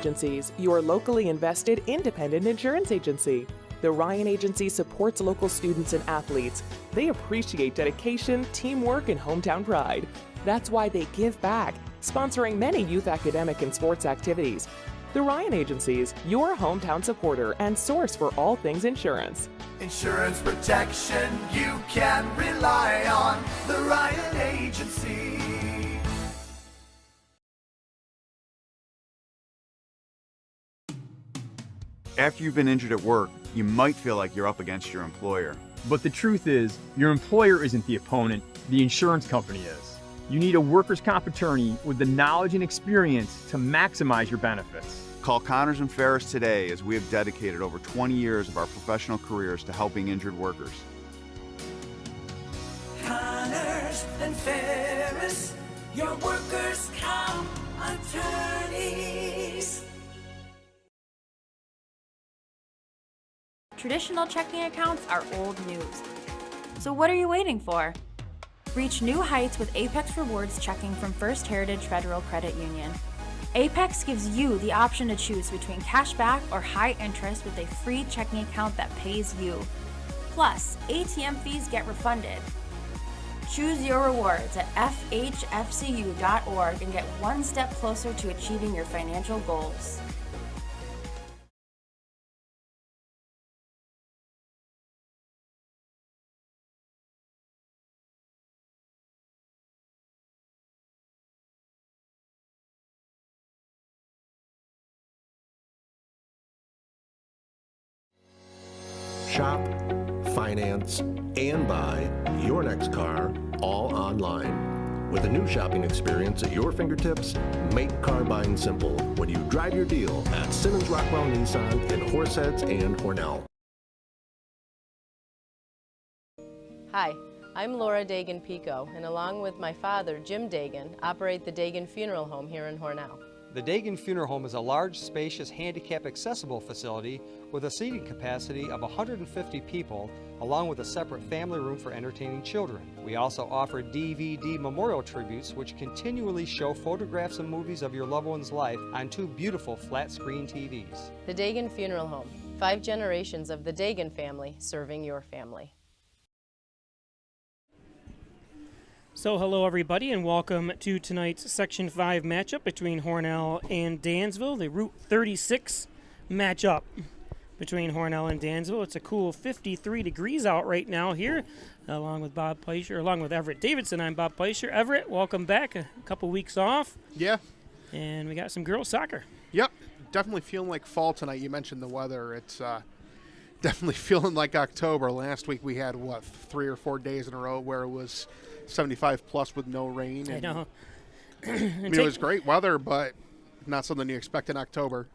Agencies, your locally invested independent insurance agency. The Ryan Agency supports local students and athletes. They appreciate dedication, teamwork, and hometown pride. That's why they give back, sponsoring many youth academic and sports activities. The Ryan Agencies, your hometown supporter and source for all things insurance. Insurance protection you can rely on. The Ryan Agency. After you've been injured at work, you might feel like you're up against your employer. But the truth is, your employer isn't the opponent, the insurance company is. You need a workers' comp attorney with the knowledge and experience to maximize your benefits. Call Connors and Ferris today, as we have dedicated over 20 years of our professional careers to helping injured workers. Connors and Ferris, your workers' comp attorneys. Traditional checking accounts are old news. So what are you waiting for? Reach new heights with Apex Rewards checking from First Heritage Federal Credit Union. Apex gives you the option to choose between cash back or high interest with a free checking account that pays you. Plus, ATM fees get refunded. Choose your rewards at fhfcu.org and get one step closer to achieving your financial goals. Shop, finance, and buy your next car all online. With a new shopping experience at your fingertips, make car buying simple when you drive your deal at Simmons Rockwell Nissan in Horseheads and Hornell. Hi, I'm Laura Dagan-Pico, and along with my father, Jim Dagan, operate the Dagan Funeral Home here in Hornell. The Dagan Funeral Home is a large, spacious, handicap-accessible facility with a seating capacity of 150 people, along with a separate family room for entertaining children. We also offer DVD memorial tributes, which continually show photographs and movies of your loved one's life on two beautiful flat-screen TVs. The Dagan Funeral Home, 5 generations of the Dagan family serving your family. So hello everybody and welcome to tonight's Section 5 matchup between Hornell and Dansville, the Route 36 matchup between Hornell and Dansville. It's a cool 53 degrees out right now here, along with Bob Pleischer, along with Everett Davidson. I'm Bob Pleischer. Everett, welcome back. A couple weeks off. Yeah. And we got some girls soccer. Yep. Definitely feeling like fall tonight. You mentioned the weather. It's definitely feeling like October. Last week we had, 3 or 4 days in a row where it was 75 plus with no rain. I know. It was great weather, but not something you expect in October.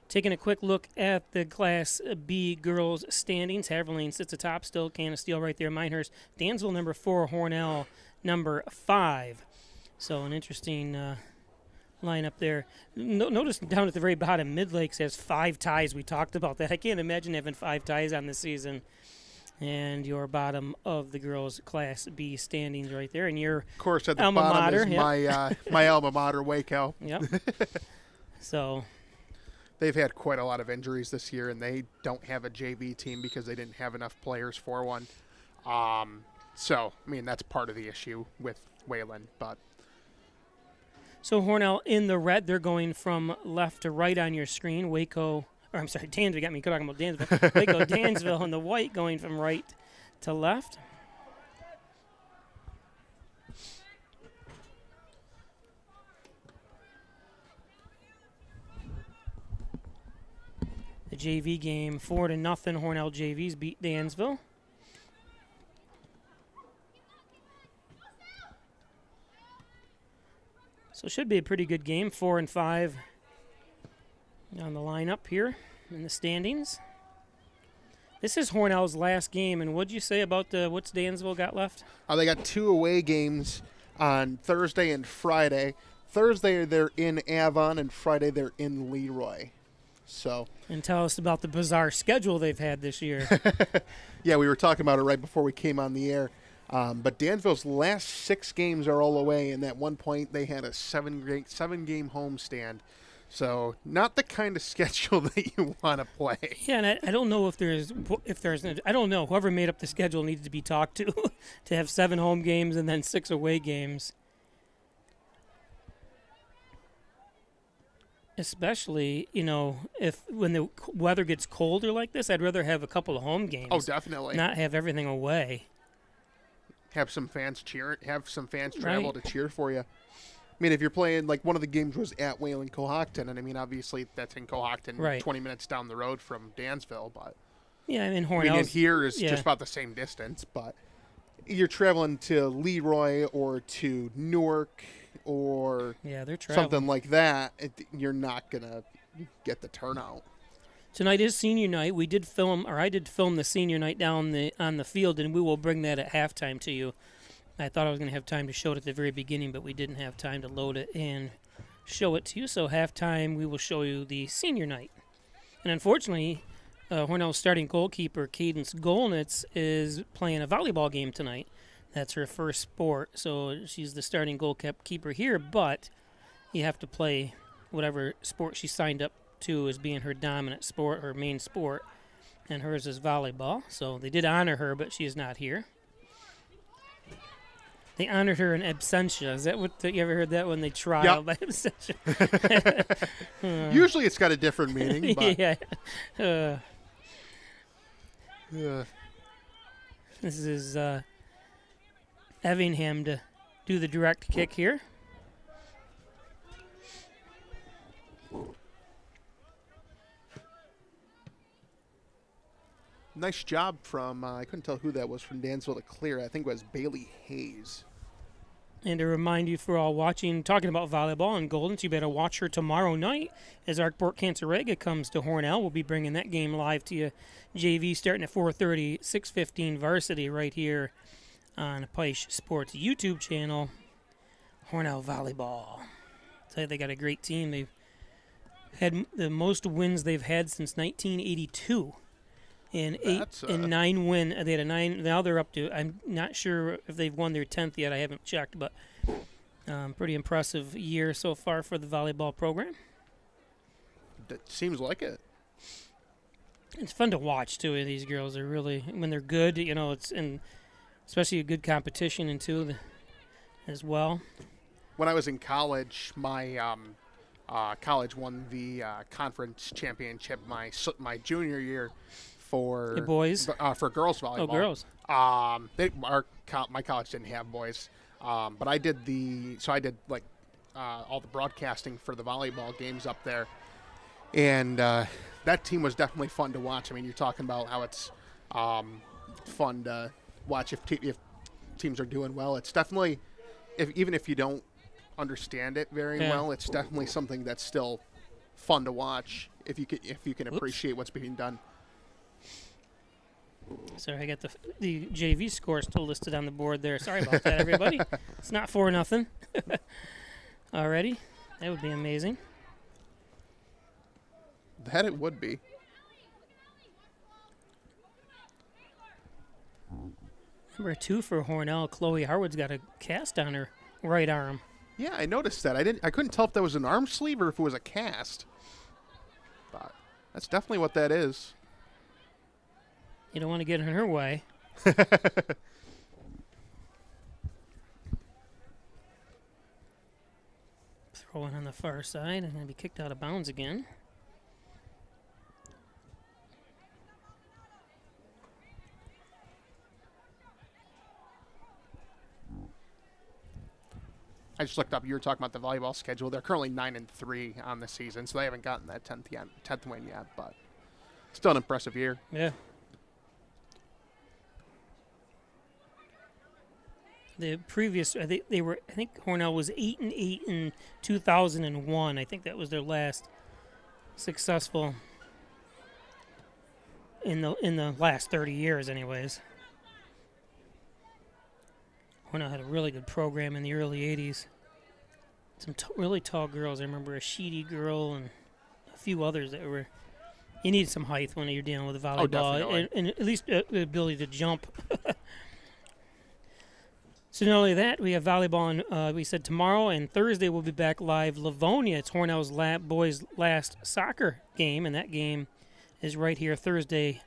Taking a quick look at the Class B girls standings. Haverline sits atop still. Can of Steel right there. Minehurst, Dansville number 4, Hornell number 5. So an interesting lineup there. Notice down at the very bottom, Mid-Lakes has 5 ties. We talked about that. I can't imagine having 5 ties on this season. And your bottom of the girls' Class B standings right there. And your of course, at the alma bottom mater, is my alma mater, Waco. Yep. So they've had quite a lot of injuries this year, and they don't have a JV team because they didn't have enough players for one. So, I mean, that's part of the issue with Wayland. But so Hornell in the red, they're going from left to right on your screen. Dansville got me talking about Dansville. Waco, Dansville, and the white going from right to left. The JV game 4-0. Hornell JVs beat Dansville. So it should be a pretty good game. 4 and 5 on the lineup here in the standings. This is Hornell's last game, and what'd you say about what's Dansville got left? They got 2 away games on Thursday and Friday. Thursday they're in Avon, and Friday they're in Leroy. So. And tell us about the bizarre schedule they've had this year. Yeah, we were talking about it right before we came on the air. But Dansville's last 6 games are all away, and at one point they had a 7-game homestand. So not the kind of schedule that you want to play. Yeah, and I don't know if there's I don't know. Whoever made up the schedule needs to be talked to to have 7 home games and then 6 away games. Especially, if when the weather gets colder like this, I'd rather have a couple of home games. Oh, definitely. Not have everything away. Have some fans cheer. Have some fans travel to cheer for you. I mean, if you're playing, like, one of the games was at Wayland Cohocton, and I mean, obviously that's in Cohocton, 20 minutes down the road from Dansville, but yeah, and Hornell. I mean, here is just about the same distance, but you're traveling to Leroy or to Newark or they're traveling. Something like that. You're not gonna get the turnout. Tonight is senior night. I did film the senior night down on the field, and we will bring that at halftime to you. I thought I was going to have time to show it at the very beginning, but we didn't have time to load it and show it to you. So halftime, we will show you the senior night. And unfortunately, Hornell's starting goalkeeper, Cadence Golnitz, is playing a volleyball game tonight. That's her first sport, so she's the starting goalkeeper here, but you have to play whatever sport she signed up to as being her dominant sport, her main sport, and hers is volleyball. So they did honor her, but she is not here. They honored her in absentia. Is that what you ever heard that when they trial by absentia? Usually it's got a different meaning. But This is Evingham to do the direct kick here. Nice job from, I couldn't tell who that was, from Dansville to clear. I think it was Bailey Hayes. And to remind you for all watching, talking about volleyball and Golden, you better watch her tomorrow night as Arkport Cancerega comes to Hornell. We'll be bringing that game live to you. JV starting at 4:30, 6:15 Varsity right here on Peisch Sports YouTube channel. Hornell Volleyball. I'll tell you, they got a great team. They've had the most wins they've had since 1982. In 9 win. They had a 9. Now they're up to, I'm not sure if they've won their 10th yet. I haven't checked, but pretty impressive year so far for the volleyball program. That seems like it. It's fun to watch, too. These girls are really, when they're good, it's in, especially a good competition, and too, as well. When I was in college, my college won the conference championship my junior year. For boys? For girls volleyball. Oh, girls. My college didn't have boys, but I did all the broadcasting for the volleyball games up there, and that team was definitely fun to watch. I mean, you're talking about how it's fun to watch if teams are doing well. It's definitely, even if you don't understand it very well, it's definitely something that's still fun to watch if you can appreciate what's being done. Sorry, I got the JV score still listed on the board there. Sorry about that, everybody. It's not 4-0 already. That would be amazing. That it would be. Number 2 for Hornell, Chloe Harwood's got a cast on her right arm. Yeah, I noticed that. I couldn't tell if that was an arm sleeve or if it was a cast. But that's definitely what that is. You don't want to get in her way. Throwing on the far side and going to be kicked out of bounds again. I just looked up. You were talking about the volleyball schedule. They're currently 9-3 on the season, so they haven't gotten that 10th win yet. But still an impressive year. Yeah. The previous, I think Hornell was 8-8 in 2001. I think that was their last successful in the last 30 years, anyways. Hornell had a really good program in the early 80s. Some really tall girls. I remember a Sheedy girl and a few others that were. You need some height when you're dealing with volleyball, and at least the ability to jump. So not only that, we have volleyball on, we said tomorrow, and Thursday we'll be back live. Livonia, it's Hornell's boys' last soccer game, and that game is right here Thursday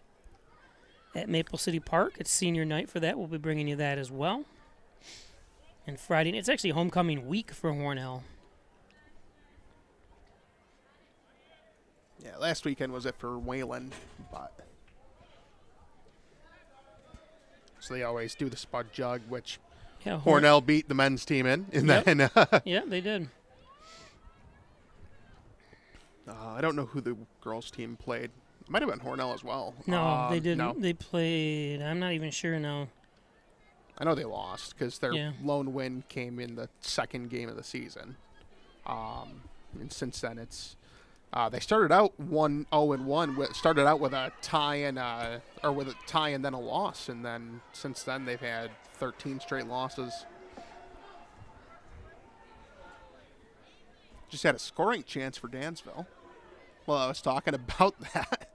at Maple City Park. It's senior night for that. We'll be bringing you that as well. And Friday, it's actually homecoming week for Hornell. Yeah, last weekend was it for Wayland, but so they always do the Spud Jug, which Hornell beat the men's team in. Then, yeah, they did. I don't know who the girls' team played. It might have been Hornell as well. No, they didn't. No. They played. I'm not even sure now. I know they lost because their lone win came in the second game of the season. And since then, it's they started out 1-0-1. Started out with a tie and then a loss, and then since then they've had 13 straight losses. Just had a scoring chance for Dansville. Well, I was talking about that.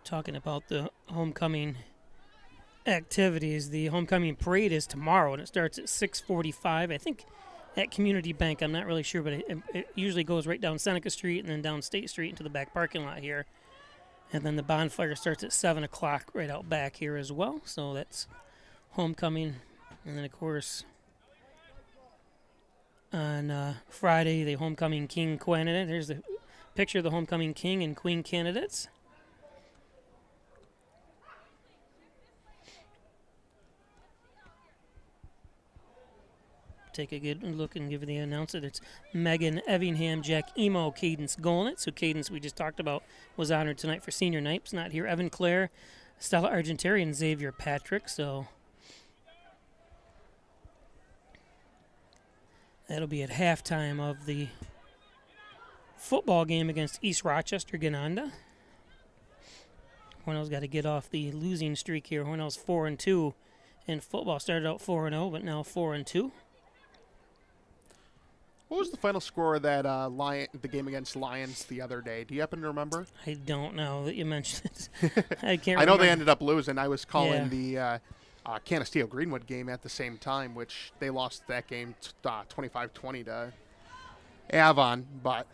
Talking about the homecoming activities, the homecoming parade is tomorrow, and it starts at 6:45. I think at Community Bank. I'm not really sure, but it usually goes right down Seneca Street and then down State Street into the back parking lot here. And then the bonfire starts at 7 o'clock right out back here as well. So that's homecoming. And then, of course, on Friday, the homecoming king candidate. Here's the picture of the homecoming king and queen candidates. Take a good look and give the announcer. It's Megan Evingham, Jack Emo, Cadence Golnitz. So Cadence, we just talked about, was honored tonight for senior night. It's not here. Evan Clare, Stella Argenteri, and Xavier Patrick. So that'll be at halftime of the football game against East Rochester Gananda. Hornell's got to get off the losing streak here. Hornell's 4-2 in football. Started out 4-0, but now 4-2. What was the final score of that the game against Lions the other day? Do you happen to remember? I don't know that you mentioned it. I can't. I know remember. they ended up losing. I was calling the Canisteo Greenwood game at the same time, which they lost that game 25-20 to Avon. But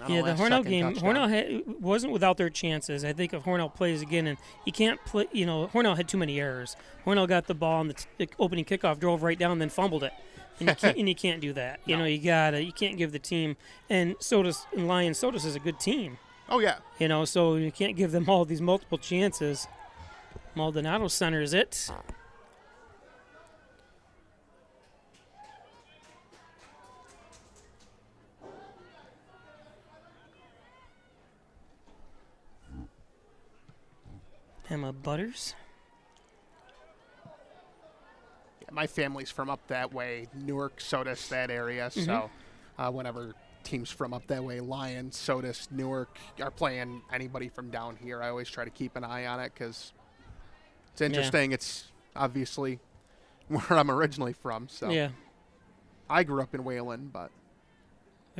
yeah, the Hornell game. Hornell wasn't without their chances. I think if Hornell plays again, and you can't play. You know, Hornell had too many errors. Hornell got the ball on the opening kickoff, drove right down, and then fumbled it. And you can't do that. You know, you can't give the team, and Lions Sodas is a good team. Oh yeah. You know, so you can't give them all these multiple chances. Maldonado centers it. Emma Butters. My family's from up that way, Newark, Sodus, that area. Mm-hmm. So whenever teams from up that way, Lions, Sodus, Newark, are playing anybody from down here, I always try to keep an eye on it because it's interesting. Yeah. It's obviously where I'm originally from. So yeah. I grew up in Wayland, but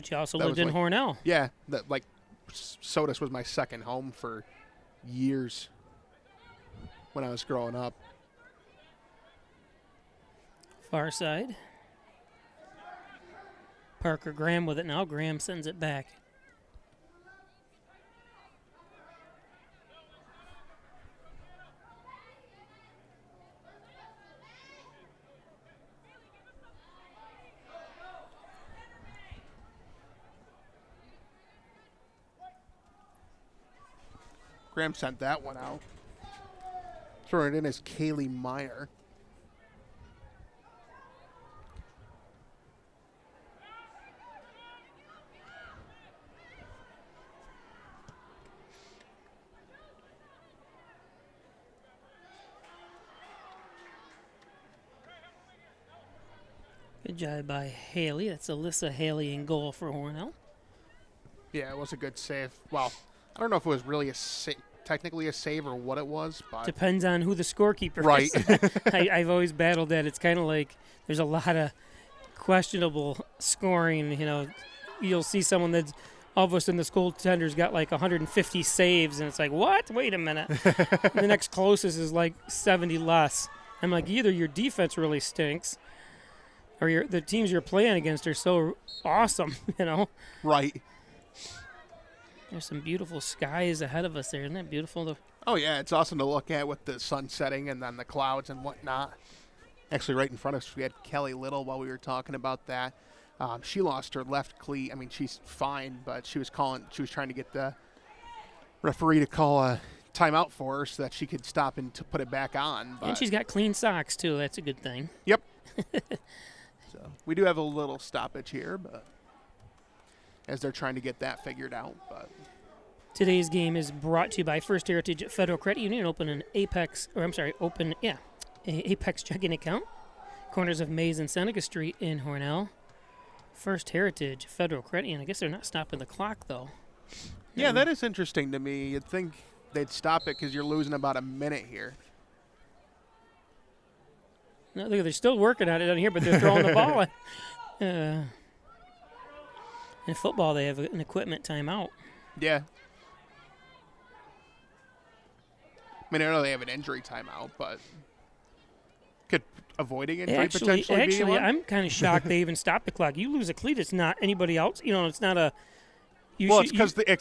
you also lived in Hornell. Yeah, Sodus was my second home for years when I was growing up. Far side. Parker Graham with it now. Graham sends it back. Graham sent that one out. Throwing it in as Kaylee Meyer. Good job by Haley. That's Alyssa Haley in goal for Hornell. Yeah, it was a good save. Well, I don't know if it was really technically a save or what it was, but depends on who the scorekeeper is. I've always battled that. It's kind of like there's a lot of questionable scoring. You know, you'll see someone that's all of a sudden this goaltender's got like 150 saves, and it's like, what? Wait a minute. The next closest is like 70 less. I'm like, either your defense really stinks, or the teams you're playing against are so awesome, you know? Right. There's some beautiful skies ahead of us there. Isn't that beautiful? Oh, yeah, it's awesome to look at with the sun setting and then the clouds and whatnot. Actually, right in front of us, we had Kelly Little while we were talking about that. She lost her left cleat. I mean, she's fine, but she was trying to get the referee to call a timeout for her so that she could stop and to put it back on. But And she's got clean socks, too. That's a good thing. Yep. So we do have a little stoppage here, but as they're trying to get that figured out. But Today's game is brought to you by First Heritage Federal Credit Union. Open an Apex checking account. Corners of Mays and Seneca Street in Hornell. First Heritage Federal Credit Union. I guess they're not stopping the clock, though. yeah, that is interesting to me. You'd think they'd stop it because you're losing about a minute here. No, look, they're still working on it down here, but they're throwing the ball. In football, they have an equipment timeout. Yeah. I mean, I know they have an injury timeout, but could avoiding injury potentially be one? I'm kind of shocked they even stopped the clock. You lose a cleat, it's not anybody else. You know, it's not a. It's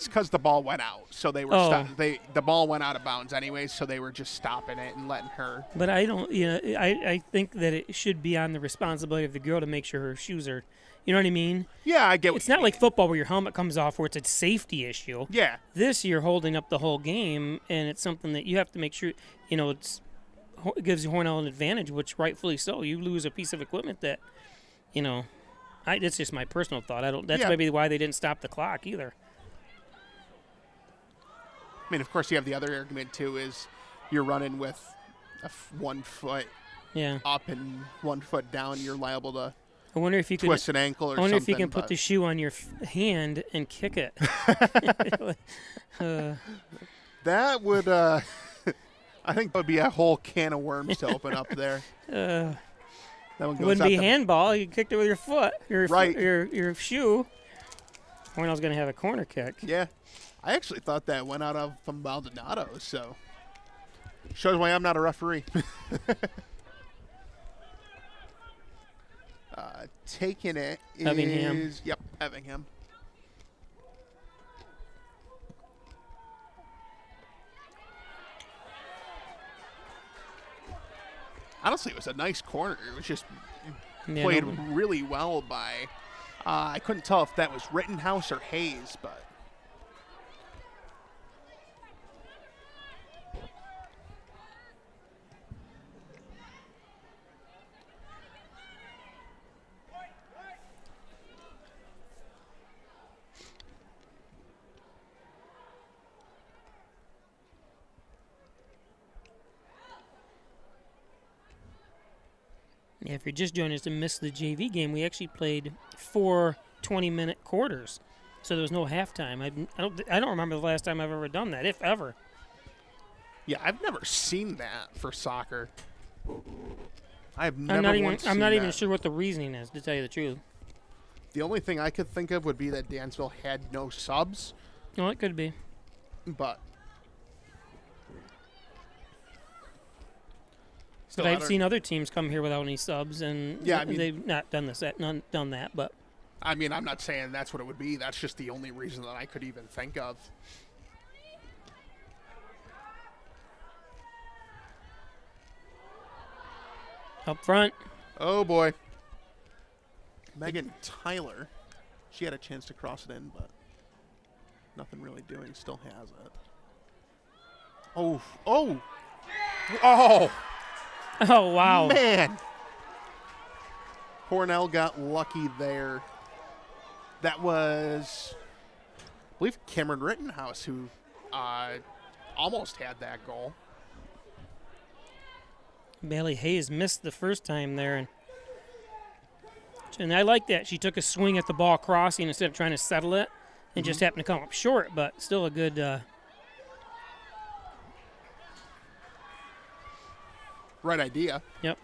because the ball went out, so they were the ball went out of bounds anyways, so they were just stopping it and letting her. But I don't. I think that it should be on the responsibility of the girl to make sure her shoes are. You know what I mean? Yeah, I get. It's not like football where your helmet comes off, where it's a safety issue. Yeah. This you're holding up the whole game, and it's something that you have to make sure. You know, it gives Hornell an advantage, which rightfully so. You lose a piece of equipment that, you know. It's just my personal thought. That's maybe why they didn't stop the clock either. I mean, of course, you have the other argument too. Is you're running with 1 foot up and 1 foot down. You're liable to. I wonder if you twist an ankle or something. I wonder if you can put the shoe on your hand and kick it. That would. I think that would be a whole can of worms to open up there. It wouldn't be handball. You kicked it with your foot, your shoe. Hornell's going to have a corner kick. Yeah. I actually thought that went out of from Maldonado, so shows why I'm not a referee. Taking it is Effingham. Yep, Effingham. Honestly, it was a nice corner. It was just played really well by. I couldn't tell if that was Rittenhouse or Hayes, but. Yeah, if you're just joining us and missed the JV game, we actually played 4 20-minute quarters, so there was no halftime. I don't remember the last time I've ever done that, if ever. Yeah, I've never seen that for soccer. I'm not even sure what the reasoning is, to tell you the truth. The only thing I could think of would be that Dansville had no subs. No, it could be. But I've seen other teams come here without any subs, and they've not done that. But I mean, I'm not saying that's what it would be. That's just the only reason that I could even think of. Up front. Oh, boy. Megan Tyler. She had a chance to cross it in, but nothing really doing. Still has it. Oh. Oh. Oh. Oh, wow. Man. Hornell got lucky there. That was, I believe, Cameron Rittenhouse who almost had that goal. Bailey Hayes missed the first time there. And I like that. She took a swing at the ball crossing instead of trying to settle it and just happened to come up short, but still a good right idea. Yep.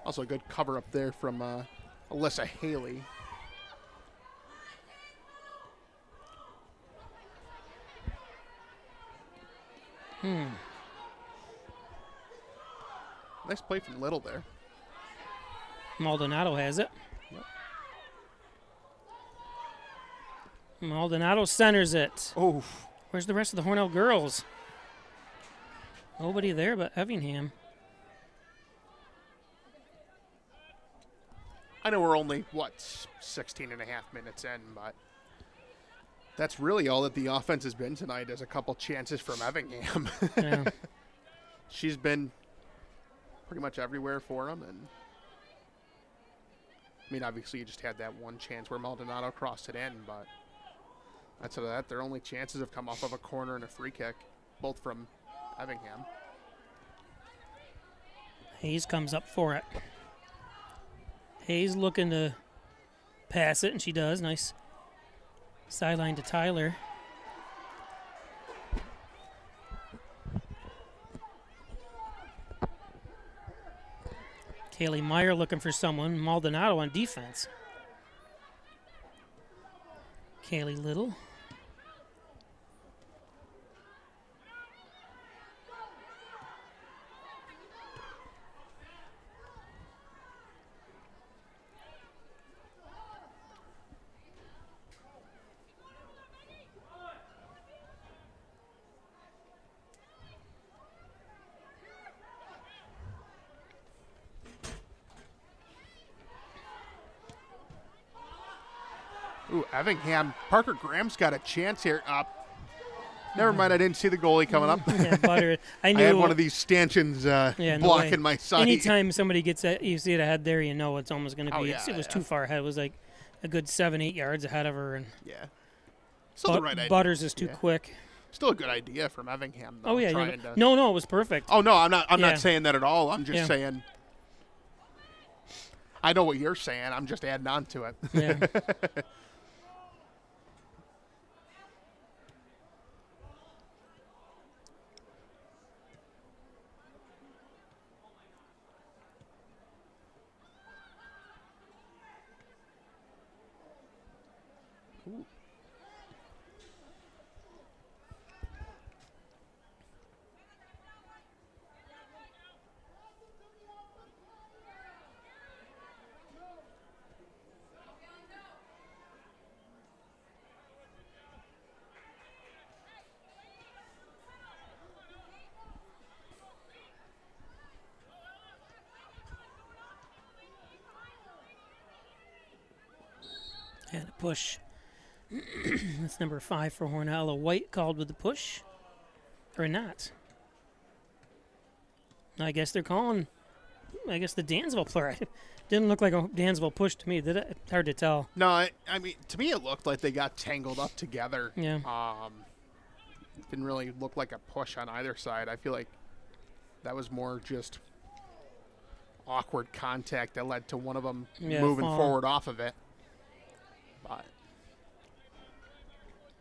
Also a good cover up there from Alyssa Haley. Nice play from Little there. Maldonado has it. Maldonado centers it. Oh. Where's the rest of the Hornell girls? Nobody there but Effingham. I know we're only, 16 and a half minutes in, but that's really all that the offense has been tonight is a couple chances from Effingham. Yeah. She's been pretty much everywhere for them. And I mean, obviously you just had that one chance where Maldonado crossed it in, but outside of that, their only chances have come off of a corner and a free kick, both from Effingham. Hayes comes up for it. Hayes looking to pass it, and she does. Nice sideline to Tyler. Kaylee Meyer looking for someone. Maldonado on defense. Kaylee Little. Ooh, Effingham. Parker Graham's got a chance here. Never mind, I didn't see the goalie coming up. Yeah, Butter. I knew. I had one of these stanchions blocking my sight. Anytime somebody gets that, you see it ahead there, you know it's almost going to be. Oh, yeah, it was too far ahead. It was like a good 7-8 yards ahead of her. And yeah. Still the right idea. Butters is too quick. Still a good idea from Effingham, though. Oh, yeah. No, it was perfect. Oh, no, I'm not saying that at all. I'm just saying. I know what you're saying. I'm just adding on to it. Yeah. And a push. That's number 5 for Hornell. A White called with the push. Or not. I guess they're calling, the Dansville player. Didn't look like a Dansville push to me, did it? It's hard to tell. No, I mean, to me it looked like they got tangled up together. Yeah. Didn't really look like a push on either side. I feel like that was more just awkward contact that led to one of them moving forward off of it. But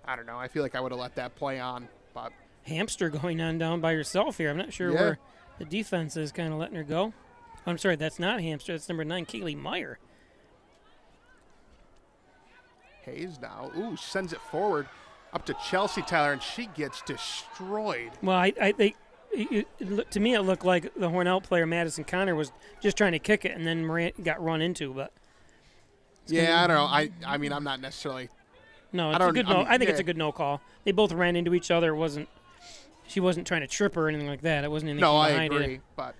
I don't know. I feel like I would have let that play on. But Hamster going on down by herself here. I'm not sure where the defense is kind of letting her go. I'm sorry, that's not Hamster. That's number 9, Kaylee Meyer. Hayes now. Ooh, sends it forward up to Chelsea Tyler, and she gets destroyed. Well, to me, it looked like the Hornell player, Madison Connor, was just trying to kick it and then got run into. But I don't know. I mean, I'm not necessarily. No, it's a good no. I think it's a good no call. They both ran into each other. She wasn't trying to trip or anything like that. It wasn't anything behind it. No, I agree. But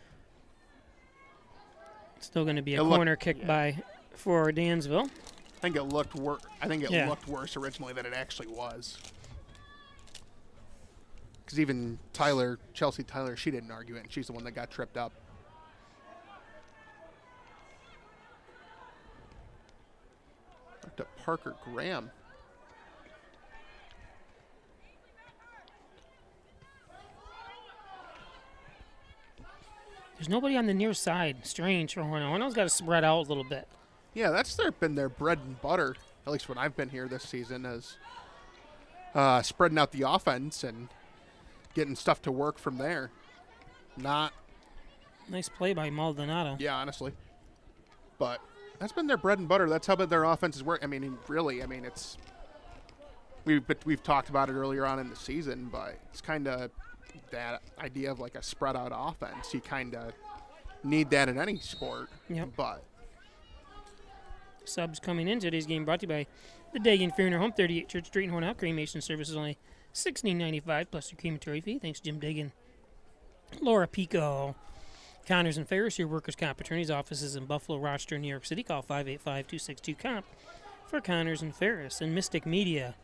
it's still going to be a corner kick for Dansville. I think it looked worse. Looked worse originally than it actually was. Because even Chelsea Tyler, she didn't argue it, and she's the one that got tripped up. Back to Parker Graham. There's nobody on the near side. Strange for Hornell. Hornell's got to spread out a little bit. Yeah, that's been their bread and butter, at least when I've been here this season, is spreading out the offense and getting stuff to work from there. Nice play by Maldonado. Yeah, honestly. But that's been their bread and butter. That's how their offenses work. I mean, really, it's we've talked about it earlier on in the season, but it's kind of that idea of like a spread out offense. You kind of need that in any sport. Yep. But Subs coming in today's game brought to you by the Dagan Funeral Home, 38 Church Street in Hornell. Cremation services only $16.95 plus your crematory fee. Thanks, Jim Dagan. Laura Pico. Connors and Ferris, your workers' comp attorney's offices in Buffalo, Rochester, New York City. Call 585-262-COMP for Connors and Ferris. And Mystic Media,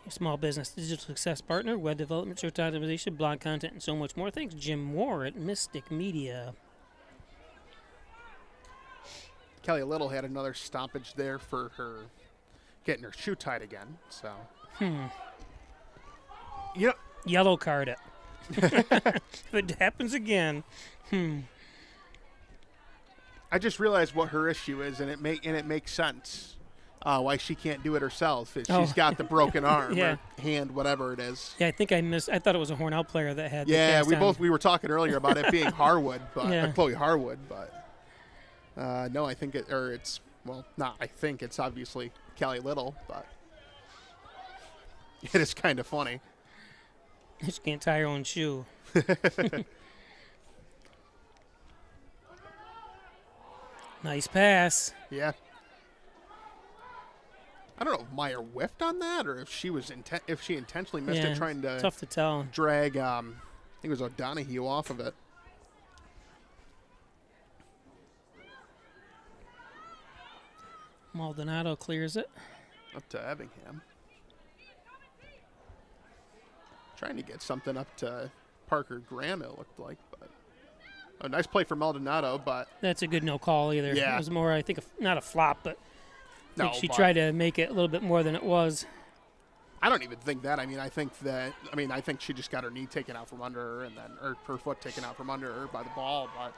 your small business digital success partner, web development, search optimization, blog content, and so much more. Thanks, Jim Moore at Mystic Media. Kelly Little had another stoppage there for her getting her shoe tied again. So, Yellow card it. If it happens again, I just realized what her issue is, and it makes sense why she can't do it herself. She's got the broken arm or hand, whatever it is. Yeah, I think I thought it was a Hornell player that had. Yeah, we were talking earlier about it being Harwood, but Chloe Harwood, but no, I think it's obviously Kelly Little, but it is kind of funny. She can't tie her own shoe. Nice pass. Yeah. I don't know if Meyer whiffed on that or if she was if she intentionally missed it, trying to tough to tell. Drag I think it was O'Donohue off of it. Maldonado clears it. Up to Evingham. Trying to get something up to Parker Graham, it looked like, but a nice play for Maldonado, but that's a good no call either. Yeah. It was more, I think, not a flop, but I think she tried to make it a little bit more than it was. I don't even think that. I think she just got her knee taken out from under her or her foot taken out from under her by the ball, but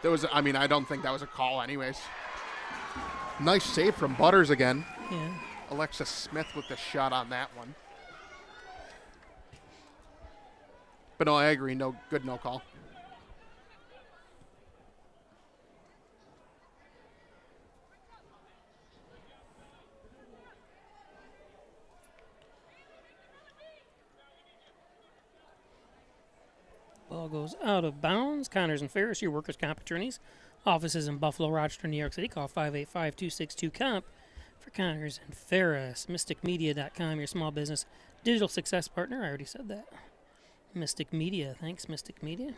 there was, I don't think that was a call anyways. Nice save from Butters again. Yeah. Alexis Smith with the shot on that one. But no, I agree. No call. Ball goes out of bounds. Connors and Ferris, your workers' comp attorneys. Offices in Buffalo, Rochester, New York City. Call 585-262-COMP for Connors and Ferris. MysticMedia.com, your small business digital success partner. I already said that. Mystic Media. Thanks, Mystic Media.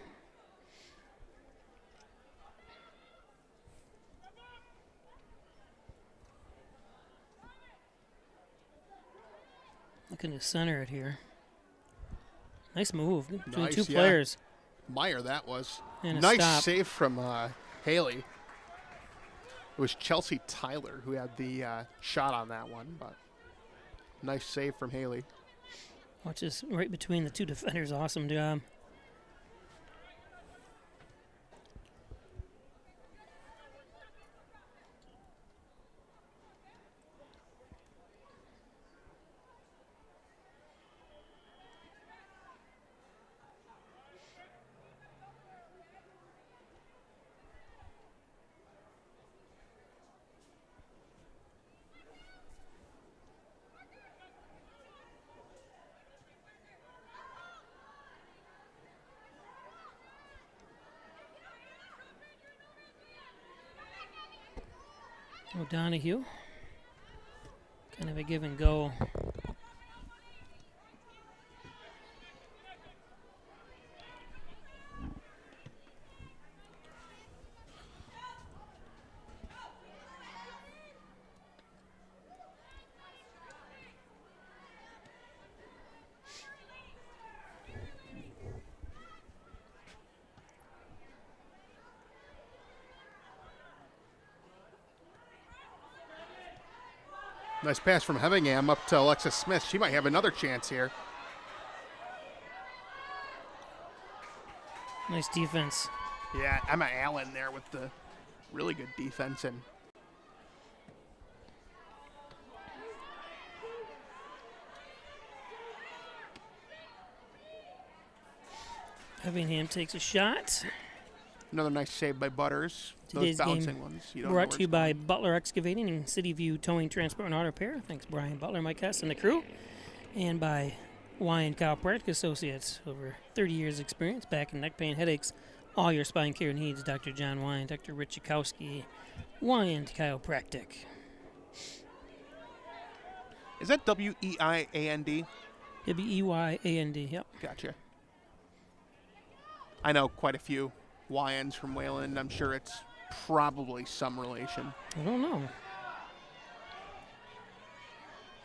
Looking to center it here. Nice move between two players. Meyer, that was. And nice stop. save from Haley. It was Chelsea Tyler who had the shot on that one, but nice save from Haley. Watch this right between the two defenders. Awesome job. O'Donohue. Kind of a give and go. Nice pass from Hevingham up to Alexis Smith. She might have another chance here. Nice defense. Yeah, Emma Allen there with the really good defense. And Hevingham takes a shot. another nice save by Butters. Today's Those bouncing game ones. You don't brought know to you where by it's Butler Excavating and City View Towing, Transport, and Auto Repair. Thanks, Brian Butler, Mike Hess, and the crew. And by Wyand Chiropractic Associates. Over 30 years experience, back and neck pain, headaches, all your spine care needs. Dr. John Wyand, Dr. Rich Chakowski, Wyand Chiropractic. Is that W-E-I-A-N-D? W-E-Y-A-N-D, yep. Gotcha. I know quite a few Wyans from Wayland. I'm sure it's probably some relation. I don't know.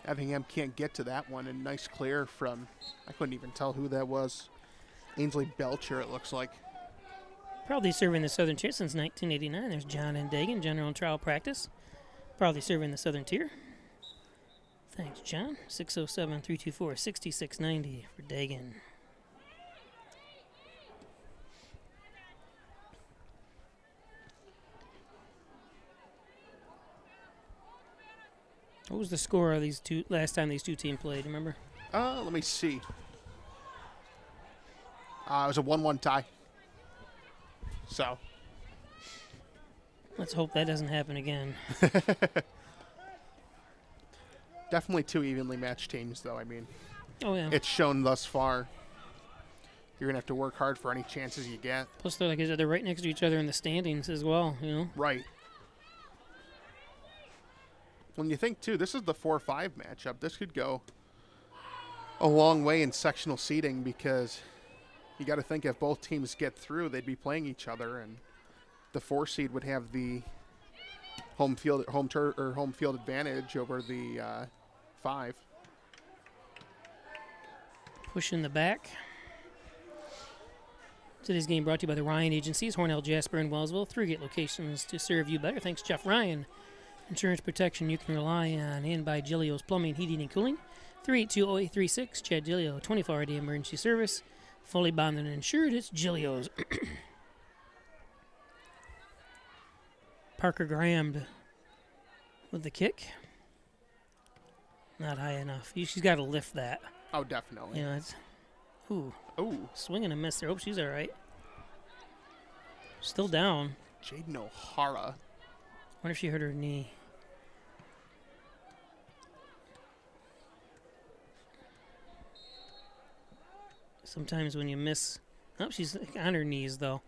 Effingham can't get to that one. And nice clear from, I couldn't even tell who that was. Ainsley Belcher, it looks like. Proudly serving the Southern Tier since 1989. There's John and Dagan, General and Trial Practice. Proudly serving the Southern Tier. Thanks, John. 607-324-6690 for Dagan. What was the score of these two last time these two teams played? Remember? Let me see. It was a 1-1 tie. So. Let's hope that doesn't happen again. Definitely two evenly matched teams, though. I mean, oh yeah, it's shown thus far. You're gonna have to work hard for any chances you get. Plus, they're right next to each other in the standings as well. You know. Right. When you think too, this is the 4-5 matchup. This could go a long way in sectional seeding because you got to think if both teams get through, they'd be playing each other, and the 4 seed would have the home field advantage over the 5. Push in the back. Today's game brought to you by the Ryan Agencies, Hornell, Jasper, and Wellsville. 3 great locations to serve you better. Thanks, Jeff Ryan. Insurance protection you can rely on. And by Gilio's Plumbing, Heating, and Cooling. 382-0836. Chad Gilio, 24-hour-day emergency service. Fully bonded and insured. It's Gilio's. Parker Graham with the kick. Not high enough. She's got to lift that. Oh, definitely. You know, it's... Ooh. Ooh. Swing and a miss there. Hope she's all right. Still down. Jaden O'Hara. Wonder if she hurt her knee. Sometimes when you miss... Oh, she's on her knees, though.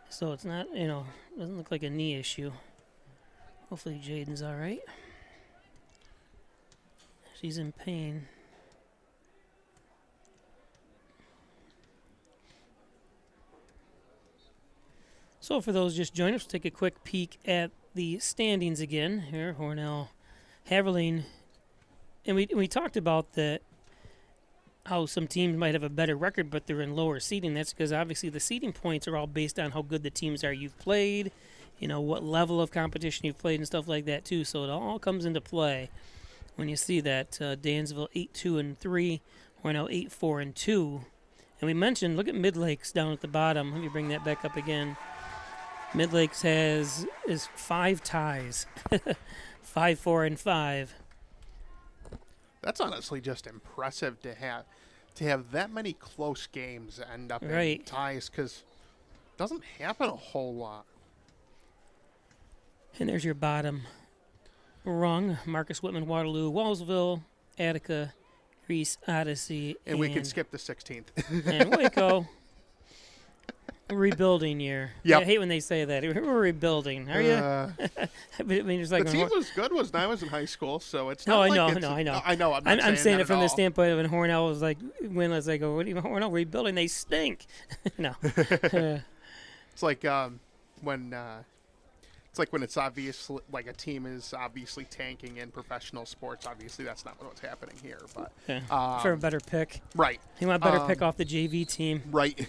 So it's not, doesn't look like a knee issue. Hopefully Jaden's all right. She's in pain. So for those just joining us, we'll take a quick peek at the standings again. Here, Hornell, Haverling. And we talked about how some teams might have a better record, but they're in lower seeding. That's because obviously the seeding points are all based on how good the teams are you've played, what level of competition you've played and stuff like that too. So it all comes into play when you see that Dansville 8-2-3, Hornell 8-4-2. And we mentioned, look at Midlakes down at the bottom. Let me bring that back up again. Midlakes is 5 ties, 5-4-5. That's honestly just impressive to have that many close games end up in ties, because it doesn't happen a whole lot. And there's your bottom rung: Marcus Whitman, Waterloo, Wellsville, Attica, Greece, Odyssey, and we can skip the 16th. And Waco. Rebuilding year. Yep. I hate when they say that. We're rebuilding. Are you? I mean, just like the team was good when I was in high school, so it's not I like know. I know. I'm saying it from the standpoint of when Hornell was like, winless, I go, what do you Hornell rebuilding? They stink. No. It's like when it's obvious, like a team is obviously tanking in professional sports. Obviously, that's not what's happening here. But for a better pick, right? You want a better pick off the JV team, right?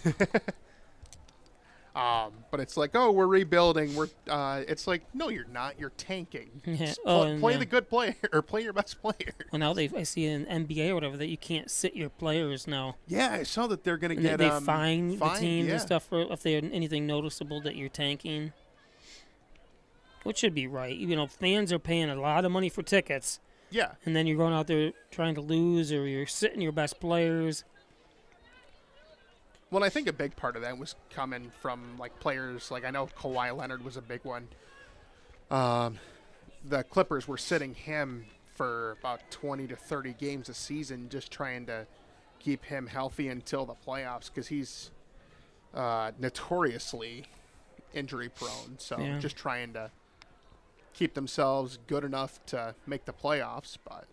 But it's like, oh, we're rebuilding. It's like, no, you're not. You're tanking. Yeah. Play the good player or play your best player. Well, now I see in NBA or whatever that you can't sit your players now. Yeah, I saw that they're going to get they fine the teams and stuff for if they have anything noticeable that you're tanking. Which should be right. Fans are paying a lot of money for tickets. Yeah. And then you're going out there trying to lose, or you're sitting your best players. Well, I think a big part of that was coming from players. I know Kawhi Leonard was a big one. The Clippers were sitting him for about 20 to 30 games a season, just trying to keep him healthy until the playoffs because he's notoriously injury prone. So just trying to keep themselves good enough to make the playoffs, but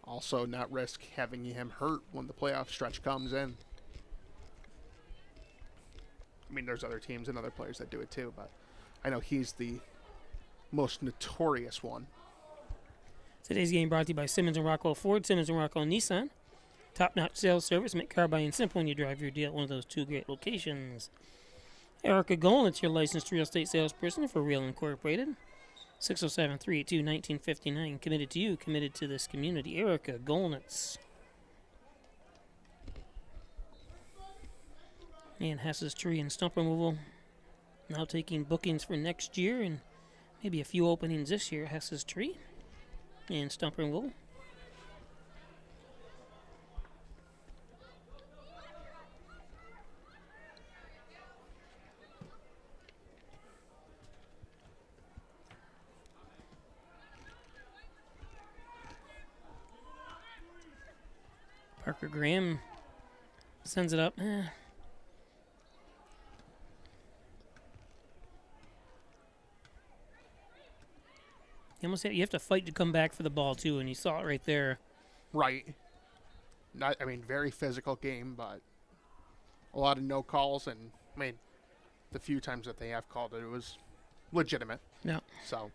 also not risk having him hurt when the playoff stretch comes in. I mean, there's other teams and other players that do it too, but I know he's the most notorious one. Today's game brought to you by Simmons & Rockwell Ford, Simmons & Rockwell Nissan. Top-notch sales service. Make car buying simple when you drive your deal at one of those two great locations. Erica Golnitz, your licensed real estate salesperson for Real Incorporated. 607-382-1959. Committed to you, committed to this community. Erica Golnitz. And Hess's Tree and Stump Removal now taking bookings for next year and maybe a few openings this year. Hess's Tree and Stump Removal. Parker Graham sends it up. You almost have to fight to come back for the ball too, and you saw it right there. Right. Very physical game, but a lot of no calls, and the few times that they have called it, it was legitimate. Yeah. So.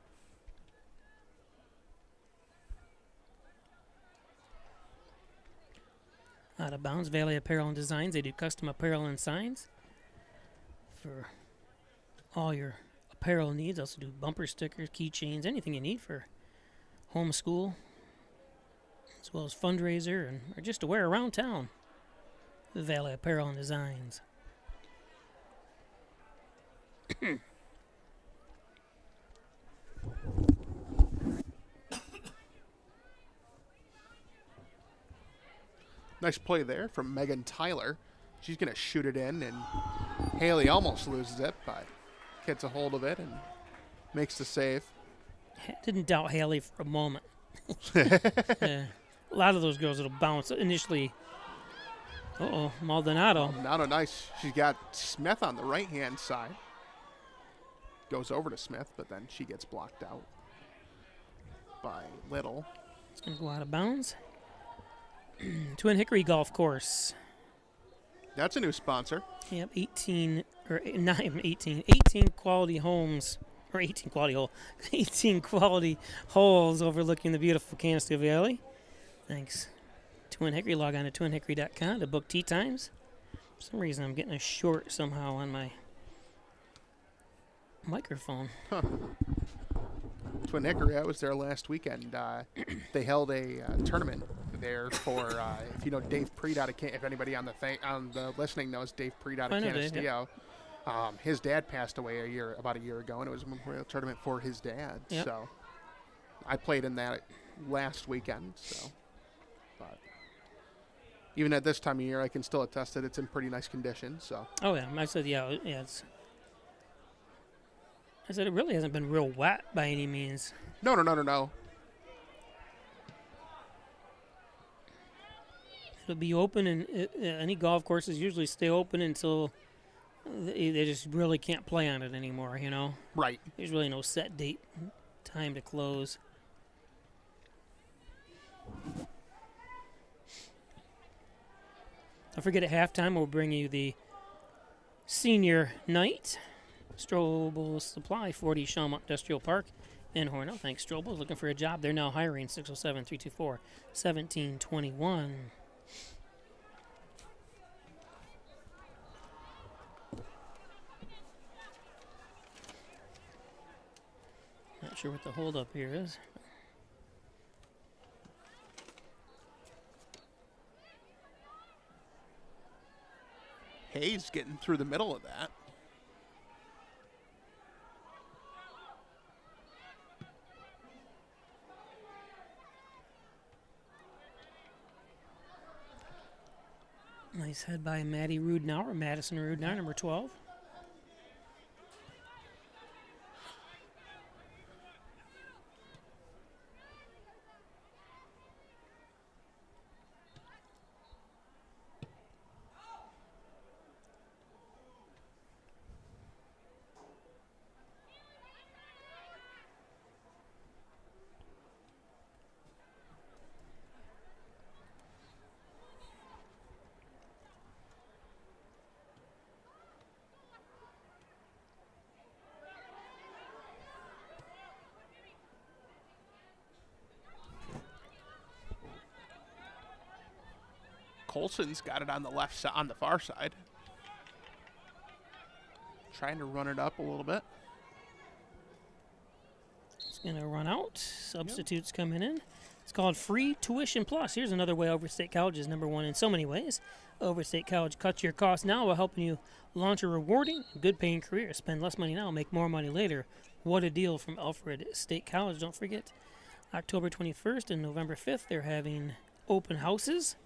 Out of bounds, Valley Apparel and Designs. They do custom apparel and signs for all your apparel needs. Also do bumper stickers, keychains, anything you need for homeschool, as well as fundraiser or just to wear around town. The Valley Apparel and Designs. Nice play there from Megan Tyler. She's going to shoot it in, and Haley almost loses it, but gets a hold of it and makes the save. Didn't doubt Haley for a moment. A lot of those girls that'll bounce initially. Maldonado. Maldonado, nice. She's got Smith on the right-hand side. Goes over to Smith, but then she gets blocked out by Little. It's going to go out of bounds. Twin Hickory Golf Course. That's a new sponsor. Yep, 18 quality homes, or 18 quality holes overlooking the beautiful Canisteo Valley. Thanks, Twin Hickory. Log on to twinhickory.com to book tee times. For some reason, I'm getting a short somehow on my microphone. Huh. Twin Hickory, I was there last weekend. They held a tournament there for, if you know Dave Preet out of if anybody on the listening knows Dave Preet out of Canisteo. His dad passed away about a year ago, and it was a memorial tournament for his dad. Yep. So I played in that last weekend. So, but even at this time of year, I can still attest that it's in pretty nice condition. So. Oh yeah, I said I said it really hasn't been real wet by any means. No. It'll be open, and any golf courses usually stay open until they just really can't play on it anymore, you know? Right. There's really no set date, time to close. Don't forget at halftime we'll bring you the senior night. Strobel Supply, 40 Shawmut Industrial Park in Hornell. Thanks, Strobel. Looking for a job. They're now hiring. 607-324-1721. Not sure what the holdup here is. Hayes getting through the middle of that. Nice head by Maddie Rudenauer, Madison Rudenauer, number 12. Colson's got it on the left side, on the far side. Trying to run it up a little bit. It's going to run out. Substitutes coming in. It's called Free Tuition Plus. Here's another way Overstate College is number one in so many ways. Overstate College cuts your costs now while helping you launch a rewarding, good-paying career. Spend less money now, make more money later. What a deal from Alfred State College. Don't forget, October 21st and November 5th, they're having open houses.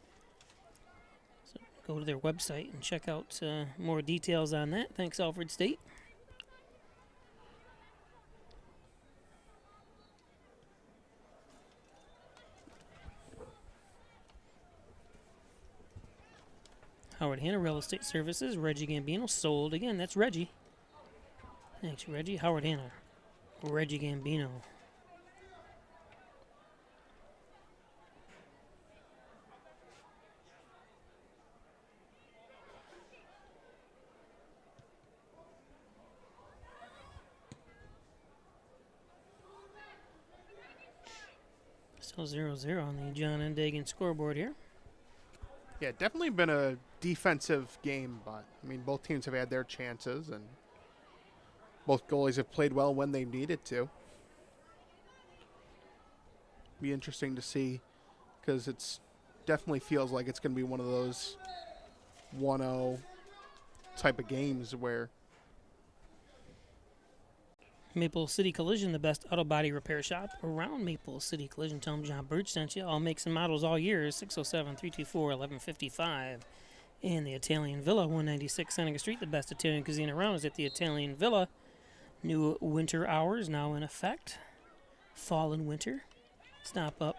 So go to their website and check out more details on that. Thanks, Alfred State. Howard Hanna Real Estate Services, Reggie Gambino, sold again. That's Reggie. Thanks, Reggie. Howard Hanna, Reggie Gambino. Still 0-0 on the John and Dagan scoreboard here. Yeah, definitely been a defensive game, but I mean, both teams have had their chances, and both goalies have played well when they needed to. Be interesting to see, because it's definitely feels like it's going to be one of those 1-0 type of games where Maple City Collision, the best auto body repair shop around Maple City Collision. Tell them John Birch sent you. All makes and models all years. 607-324-1155. And the Italian Villa, 196 Seneca Street. The best Italian cuisine around is at the Italian Villa. New winter hours now in effect. Fall and winter. Stop up.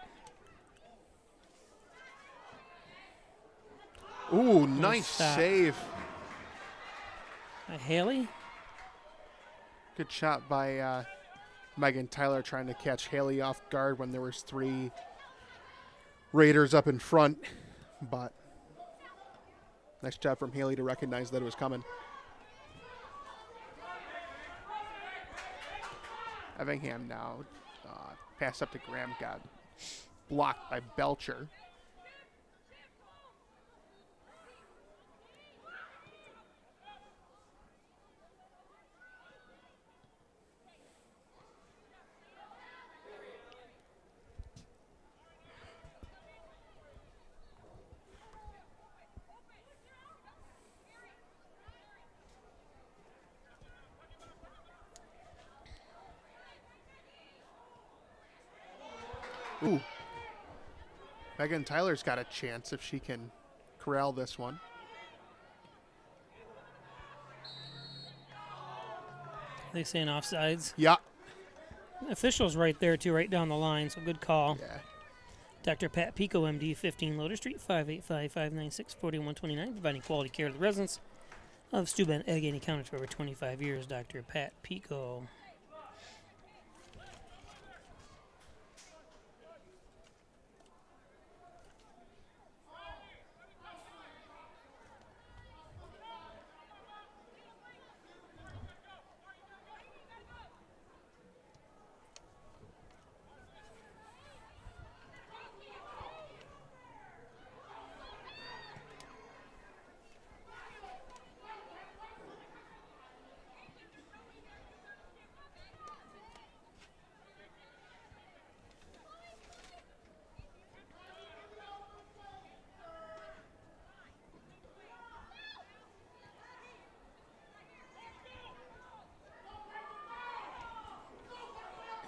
Ooh, nice save. Haley. Good shot by Megan Tyler trying to catch Haley off guard when there was 3 Raiders up in front. But nice job from Haley to recognize that it was coming. Effingham now. Pass up to Graham, got blocked by Belcher. Ooh. Megan Tyler's got a chance if she can corral this one. They saying offsides? Yeah. Officials right there, too, right down the line, so good call. Yeah. Dr. Pat Pico, MD, 15 Loader Street, 585-596-4129, providing quality care to the residents of Steuben, Allegheny County for over 25 years. Dr. Pat Pico.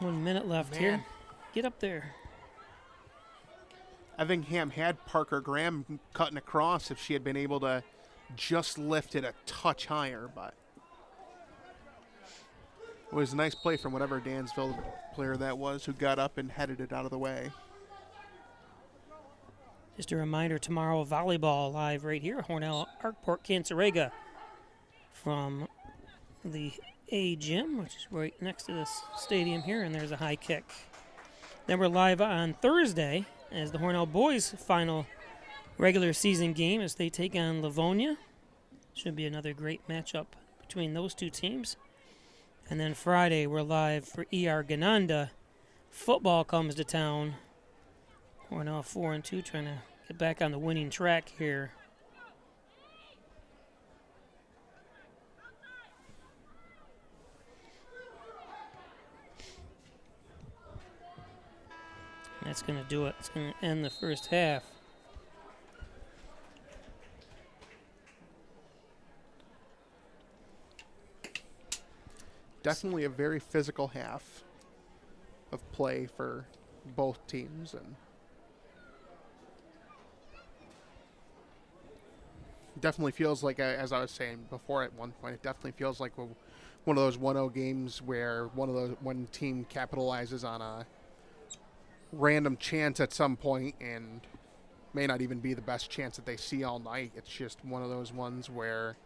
One minute left here. Get up there. Effingham had Parker Graham cutting across if she had been able to just lift it a touch higher, but it was a nice play from whatever Dansville player that was who got up and headed it out of the way. Just a reminder, tomorrow volleyball live right here, Hornell, Arkport, Cancerega, from the A gym, which is right next to this stadium here, and there's a high kick. Then we're live on Thursday as the Hornell boys' final regular season game as they take on Livonia. Should be another great matchup between those two teams. And then Friday we're live for ER Gananda. Football comes to town. Hornell 4-2, trying to get back on the winning track here. That's going to do it. It's going to end the first half. Definitely a very physical half of play for both teams, and definitely feels like, as I was saying before at one point, it definitely feels like one of those 1-0 games where one team capitalizes on a random chance at some point and may not even be the best chance that they see all night. It's just one of those ones where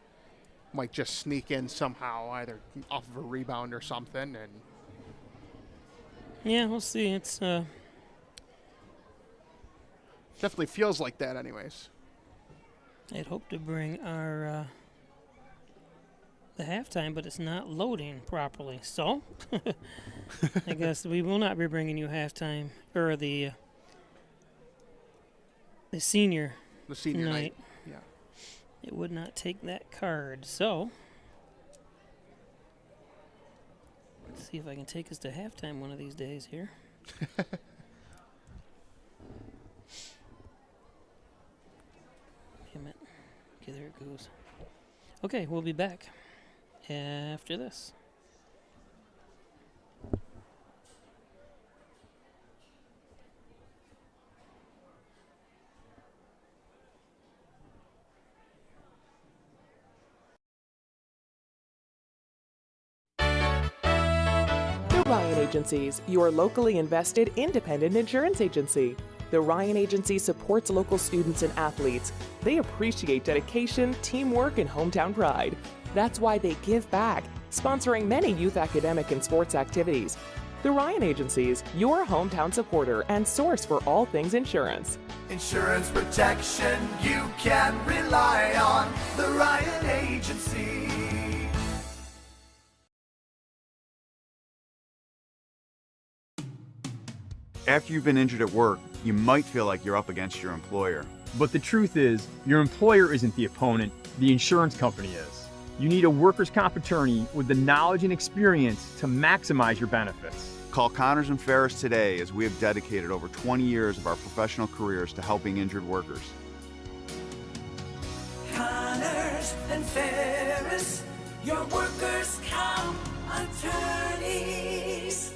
might just sneak in somehow, either off of a rebound or something. And yeah, we'll see. It's definitely feels like that anyways. I'd hope to bring our the halftime, but it's not loading properly. So I guess we will not be bringing you halftime or the senior night. Yeah. It would not take that card. So let's see if I can take us to halftime one of these days here. Damn it. Okay, there it goes. Okay, we'll be back after this. Ryan Agencies, your locally invested independent insurance agency. The Ryan Agency supports local students and athletes. They appreciate dedication, teamwork, and hometown pride. That's why they give back, sponsoring many youth academic and sports activities. The Ryan Agencies, your hometown supporter and source for all things insurance. Insurance protection you can rely on. The Ryan Agency. After you've been injured at work, you might feel like you're up against your employer. But the truth is, your employer isn't the opponent, the insurance company is. You need a workers' comp attorney with the knowledge and experience to maximize your benefits. Call Connors and Ferris today, as we have dedicated over 20 years of our professional careers to helping injured workers. Connors and Ferris, your workers' comp attorneys.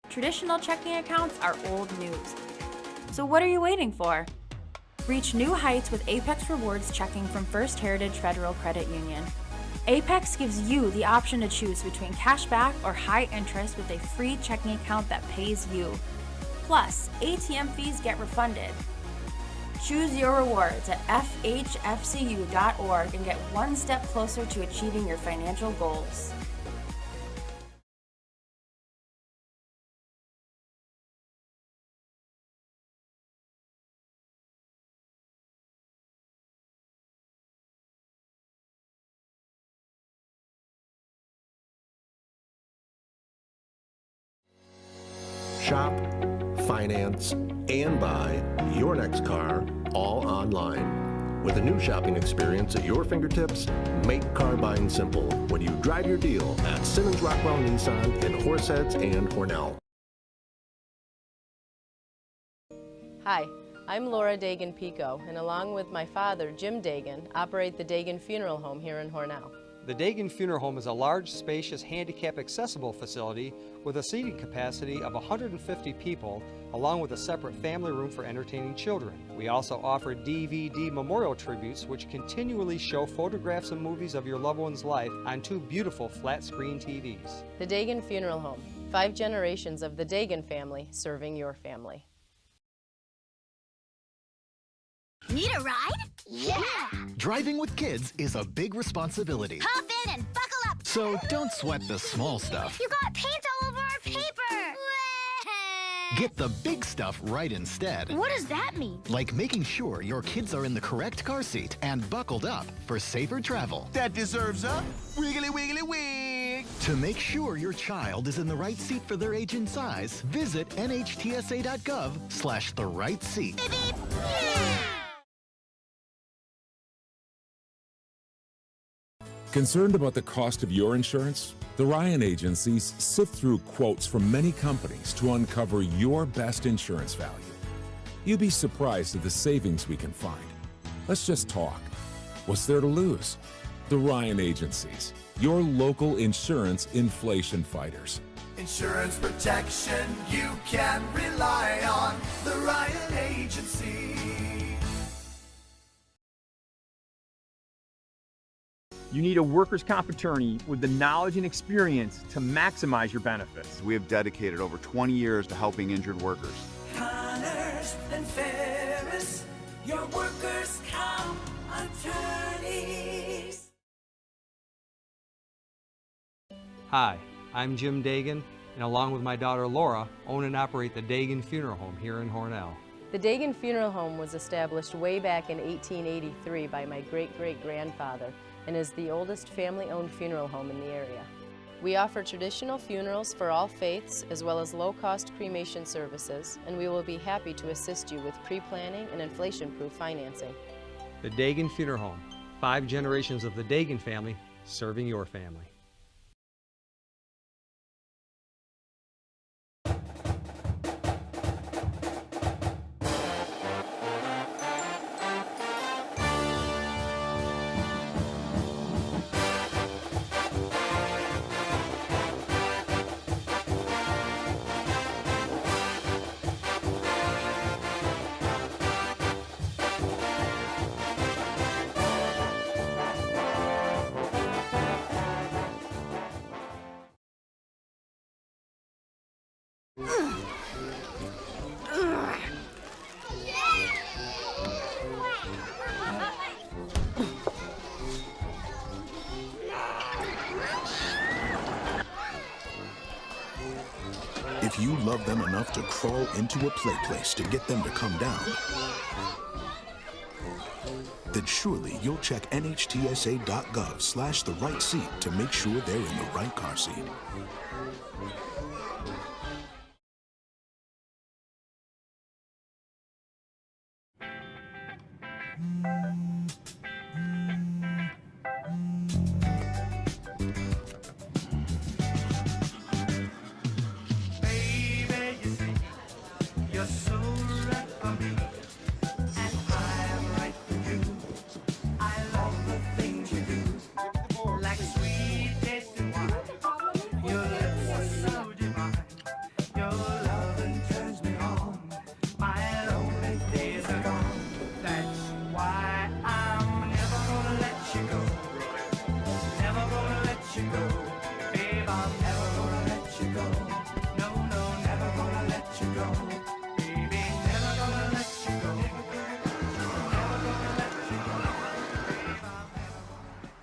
Traditional checking accounts are old news. So what are you waiting for? Reach new heights with Apex Rewards checking from First Heritage Federal Credit Union. Apex gives you the option to choose between cash back or high interest with a free checking account that pays you. Plus, ATM fees get refunded. Choose your rewards at fhfcu.org and get one step closer to achieving your financial goals. Shop, finance, and buy your next car all online. With a new shopping experience at your fingertips, make car buying simple when you drive your deal at Simmons Rockwell Nissan in Horseheads and Hornell. Hi, I'm Laura Dagan-Pico, and along with my father, Jim Dagan, operate the Dagan Funeral Home here in Hornell. The Dagan Funeral Home is a large, spacious, handicap-accessible facility with a seating capacity of 150 people, along with a separate family room for entertaining children. We also offer DVD memorial tributes, which continually show photographs and movies of your loved one's life on 2 beautiful flat-screen TVs. The Dagan Funeral Home, 5 generations of the Dagan family serving your family. Need a ride? Yeah! Driving with kids is a big responsibility. Hop in and buckle up! So don't sweat the small stuff. You got paint all over our paper! Get the big stuff right instead. What does that mean? Like making sure your kids are in the correct car seat and buckled up for safer travel. That deserves a wiggly wiggly wig. To make sure your child is in the right seat for their age and size, visit nhtsa.gov/the right seat. Concerned about the cost of your insurance? The Ryan agencies sift through quotes from many companies to uncover your best insurance value. You'd be surprised at the savings we can find. Let's just talk. What's there to lose? The Ryan agencies, your local insurance inflation fighters. Insurance protection you can rely on. The Ryan Agency. You need a workers' comp attorney with the knowledge and experience to maximize your benefits. We have dedicated over 20 years to helping injured workers. Connors and Ferris, your workers' comp attorneys. Hi, I'm Jim Dagan, and along with my daughter Laura, own and operate the Dagan Funeral Home here in Hornell. The Dagan Funeral Home was established way back in 1883 by my great-great-grandfather and is the oldest family-owned funeral home in the area. We offer traditional funerals for all faiths as well as low-cost cremation services, and we will be happy to assist you with pre-planning and inflation-proof financing. The Dagan Funeral Home, 5 generations of the Dagan family serving your family. If you love them enough to crawl into a play place to get them to come down, then surely you'll check nhtsa.gov/the right seat to make sure they're in the right car seat.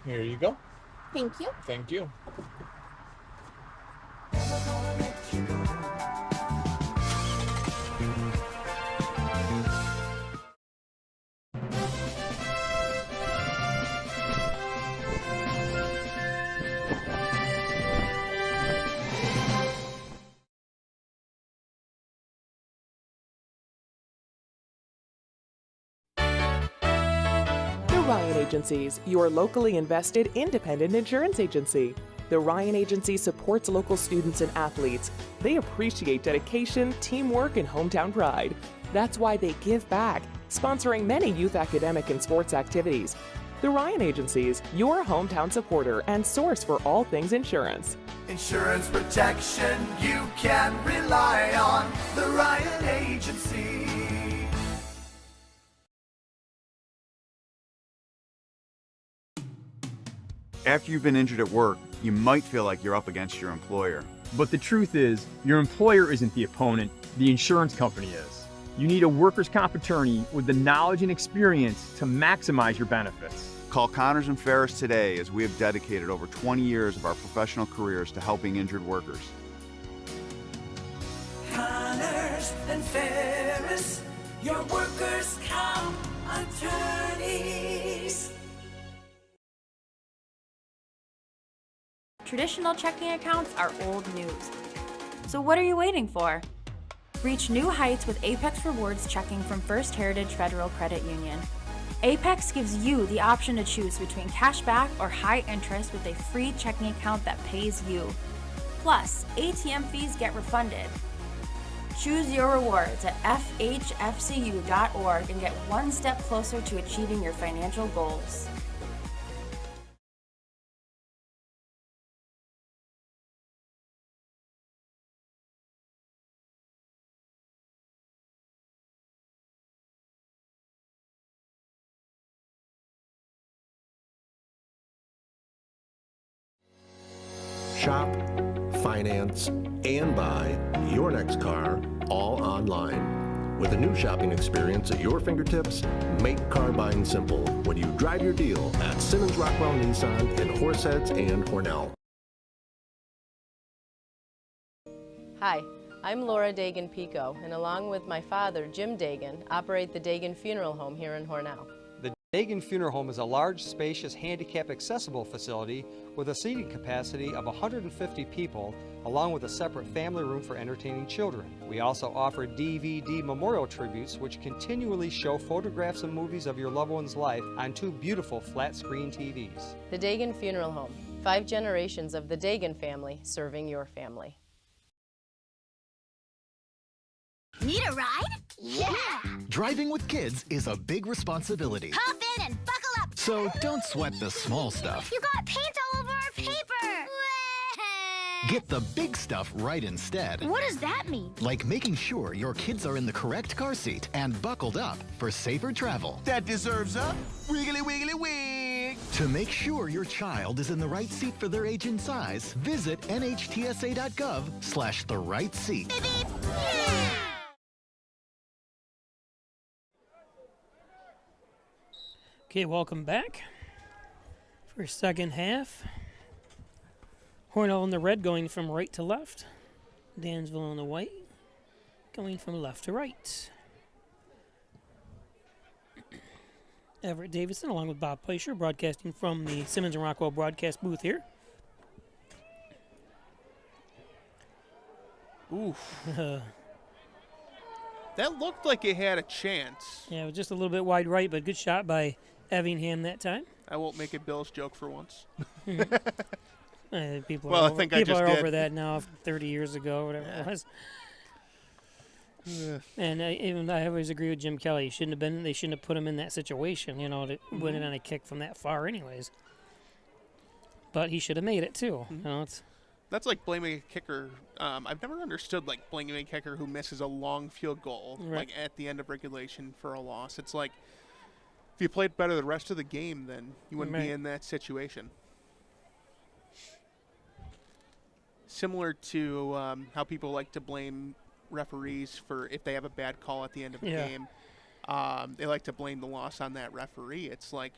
Here you go. Thank you. Thank you. Ryan Agencies, your locally invested independent insurance agency. The Ryan Agency supports local students and athletes. They appreciate dedication, teamwork, and hometown pride. That's why they give back, sponsoring many youth academic and sports activities. The Ryan Agencies, your hometown supporter and source for all things insurance. Insurance protection you can rely on. The Ryan Agency. After you've been injured at work, you might feel like you're up against your employer. But the truth is, your employer isn't the opponent, the insurance company is. You need a workers' comp attorney with the knowledge and experience to maximize your benefits. Call Connors and Ferris today, as we have dedicated over 20 years of our professional careers to helping injured workers. Connors and Ferris, your workers' comp attorneys. Traditional checking accounts are old news. So what are you waiting for? Reach new heights with Apex Rewards checking from First Heritage Federal Credit Union. Apex gives you the option to choose between cash back or high interest with a free checking account that pays you. Plus, ATM fees get refunded. Choose your rewards at FHFCU.org and get one step closer to achieving your financial goals. Shop, finance, and buy your next car all online. With a new shopping experience at your fingertips, make car buying simple when you drive your deal at Simmons Rockwell Nissan in Horseheads and Hornell. Hi, I'm Laura Dagan Pico, and along with my father, Jim Dagan, operate the Dagan Funeral Home here in Hornell. The Dagan Funeral Home is a large, spacious, handicap-accessible facility with a seating capacity of 150 people, along with a separate family room for entertaining children. We also offer DVD memorial tributes, which continually show photographs and movies of your loved one's life on 2 beautiful flat-screen TVs. The Dagan Funeral Home, 5 generations of the Dagan family serving your family. Need a ride? Yeah! Driving with kids is a big responsibility. Hop in and buckle up! So don't sweat the small stuff. You got paint all over our paper! Get the big stuff right instead. What does that mean? Like making sure your kids are in the correct car seat and buckled up for safer travel. That deserves a wiggly wiggly wig. To make sure your child is in the right seat for their age and size, visit nhtsa.gov/the right seat. Beep, beep. Yeah! Okay, welcome back for second half. Hornell in the red going from right to left. Dansville in the white going from left to right. Everett Davison along with Bob Plaisher broadcasting from the Simmons and Rockwell broadcast booth here. Oof. That looked like it had a chance. Yeah, it was just a little bit wide right, but good shot by Evingham that time. I won't make a Bills joke for once. People well, are I over, think people I just are did. over that now, 30 years ago, whatever it was. And even I always agree with Jim Kelly. They shouldn't have put him in that situation, you know, to win it on a kick from that far, anyways. But he should have made it too. You know, that's like blaming a kicker. I've never understood like blaming a kicker who misses a long field goal, like at the end of regulation for a loss. It's like if you played better the rest of the game, then you wouldn't be in that situation. Similar to how people like to blame referees for if they have a bad call at the end of the game. They like to blame the loss on that referee. It's like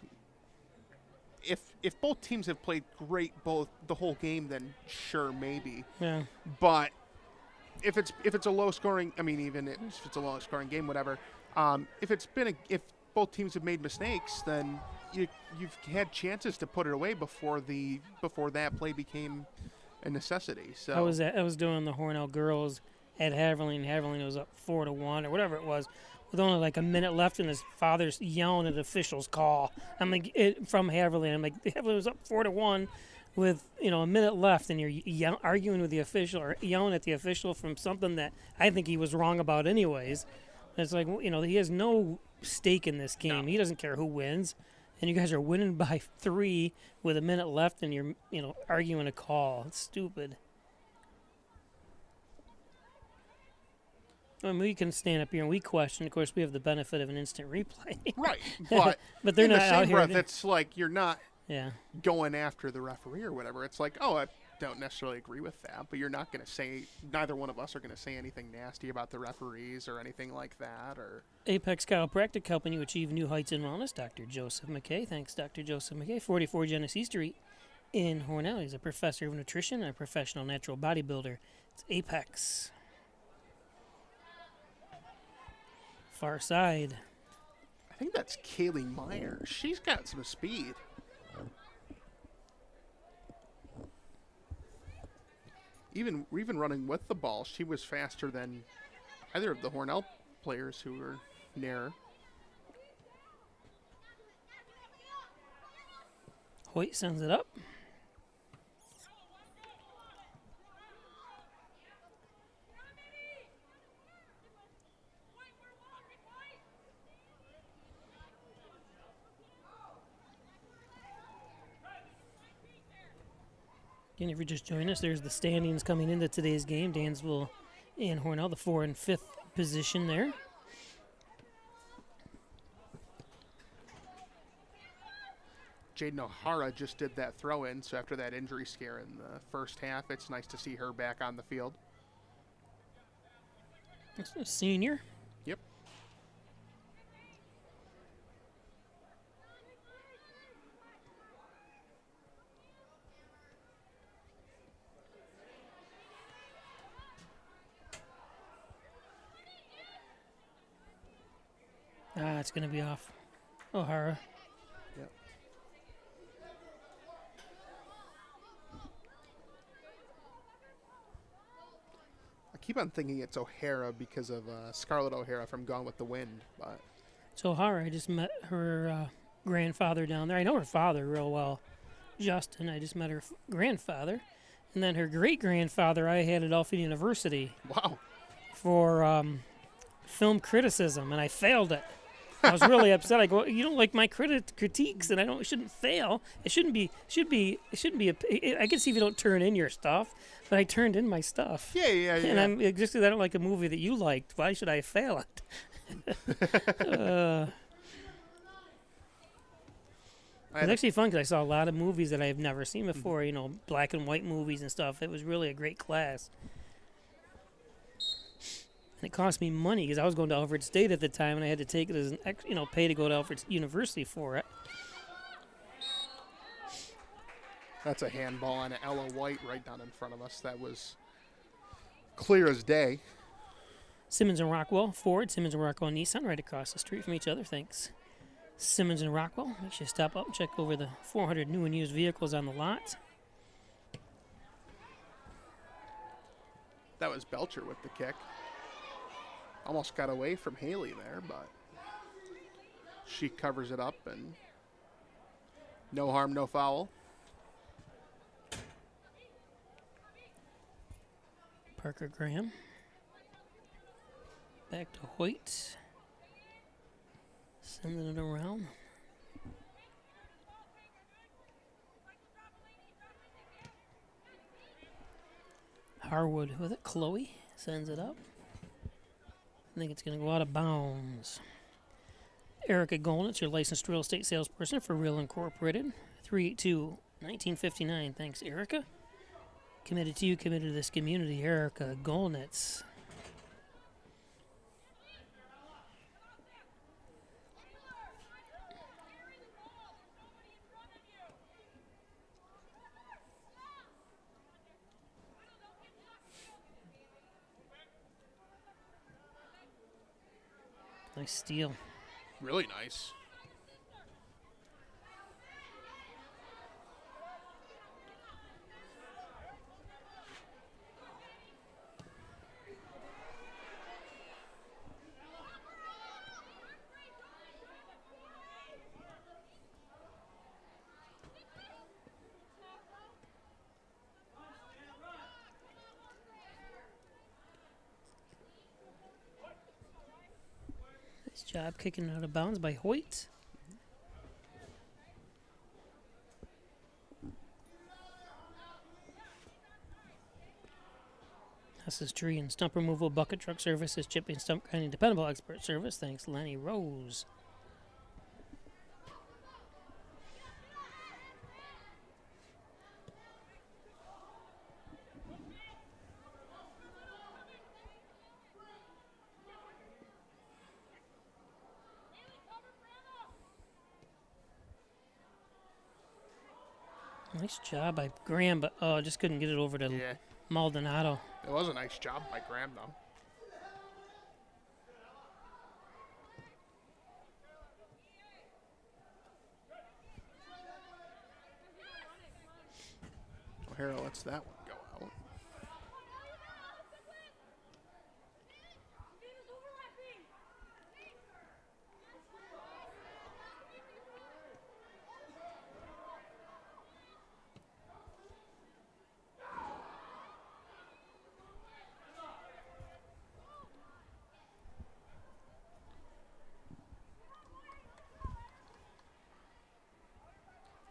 if both teams have played great the whole game, then sure, maybe. Yeah. But if it's a low scoring, I mean, even if it's a low scoring game, whatever. If both teams have made mistakes, then you've had chances to put it away before that play became a necessity. So I was doing the Hornell girls at Haverly, and Haverly was up 4-1 or whatever it was, with only like a minute left, and his father's yelling at the official's call. I'm like, from Haverly, and I'm like, Haverly was up 4-1 with a minute left, and you're arguing with the official or yelling at the official from something that I think he was wrong about anyways. It's like, he has no stake in this game. No. He doesn't care who wins. And you guys are winning by 3 with a minute left, and you're, arguing a call. It's stupid. I mean, we can stand up here and we question. Of course, we have the benefit of an instant replay. Right, but they're in not the same out here. breath, it's like you're not going after the referee or whatever. It's like, I don't necessarily agree with that, but you're not going to say, neither one of us are going to say anything nasty about the referees or anything like that. Or Apex Chiropractic helping you achieve new heights in wellness. Dr. Joseph McKay. Thanks, Dr. Joseph McKay. 44 Genesee Street in Hornell. He's a professor of nutrition and a professional natural bodybuilder. It's Apex. Far side. I think that's Kaylee Meyer. She's got some speed. even running with the ball, she was faster than either of the Hornell players who were near her. Hoyt sends it up. Again, if you're just joining us, there's the standings coming into today's game. Dansville and Hornell, the 4th and 5th position there. Jaden O'Hara just did that throw-in, so after that injury scare in the first half, it's nice to see her back on the field. That's a senior. Yep. It's going to be off O'Hara. Yep. I keep on thinking it's O'Hara because of Scarlett O'Hara from Gone with the Wind, but So O'Hara, I just met her grandfather down there. I know her father real well, Justin. I just met her grandfather. And then her great-grandfather I had at Alpha University. Wow. For film criticism, and I failed it. I was really upset. I go, you don't like my critiques, and I shouldn't fail. It shouldn't be. I can see if you don't turn in your stuff, but I turned in my stuff. Yeah. And I'm just because I don't like a movie that you liked. Why should I fail it? It's actually fun because I saw a lot of movies that I've never seen before. You know, black and white movies and stuff. It was really a great class. And it cost me money because I was going to Alfred State at the time, and I had to take it as an pay to go to Alfred University for it. That's a handball on Ella White right down in front of us. That was clear as day. Simmons and Rockwell Ford, Simmons and Rockwell Nissan right across the street from each other. Thanks. Simmons and Rockwell. Make sure you stop up and check over the 400 new and used vehicles on the lot. That was Belcher with the kick. Almost got away from Haley there, but she covers it up, and no harm, no foul. Parker Graham. Back to Hoyt. Sending it around. Harwood with it. Chloe sends it up. I think it's going to go out of bounds. Erica Golnitz, your licensed real estate salesperson for Real Incorporated. 382-1959. Thanks, Erica. Committed to you, committed to this community. Erica Golnitz. Nice steal. Really nice. Nice job kicking it out of bounds by Hoyt. This is tree and stump removal, bucket truck services, chipping, stump grinding, dependable expert service. Thanks, Lenny Rose. Nice job by Graham, but just couldn't get it over to Maldonado. It was a nice job by Graham, though. O'Hara lets that one go out.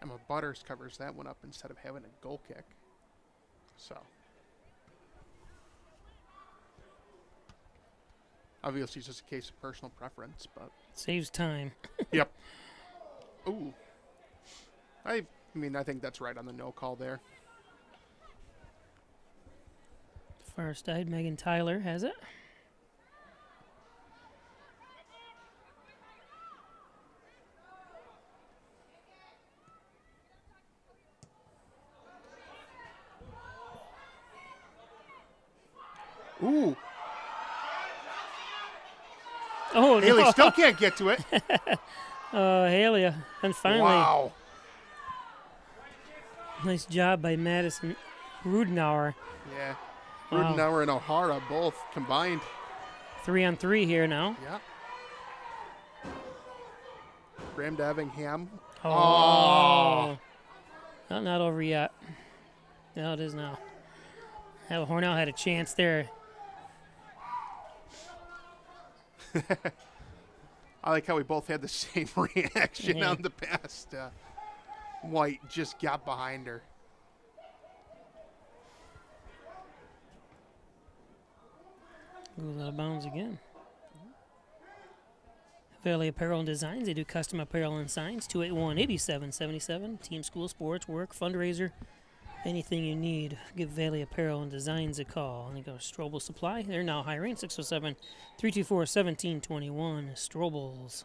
Emma Butters covers that one up instead of having a goal kick. So. Obviously, it's just a case of personal preference, but. Saves time. Yep. Ooh. I mean, I think that's right on the no call there. Far side, Megan Tyler has it. Ooh. Oh, Haley no. still can't get to it. Haley, and finally. Wow. Nice job by Madison Rudenauer. Yeah. Wow. Rudenauer and O'Hara both combined. 3-on-3 here now. Yeah. Graham Davingham. Oh. Well, not over yet. No, it is now. Hornell had a chance there. I like how we both had the same reaction on the pass. White just got behind her. Goes out of bounds again. Valley Apparel and Designs. They do custom apparel and signs. 281-8777. Team school sports, work, fundraiser. Anything you need, give Valley Apparel and Designs a call. And they go Strobel Supply. They're now hiring. 607-324-1721. Strobel's.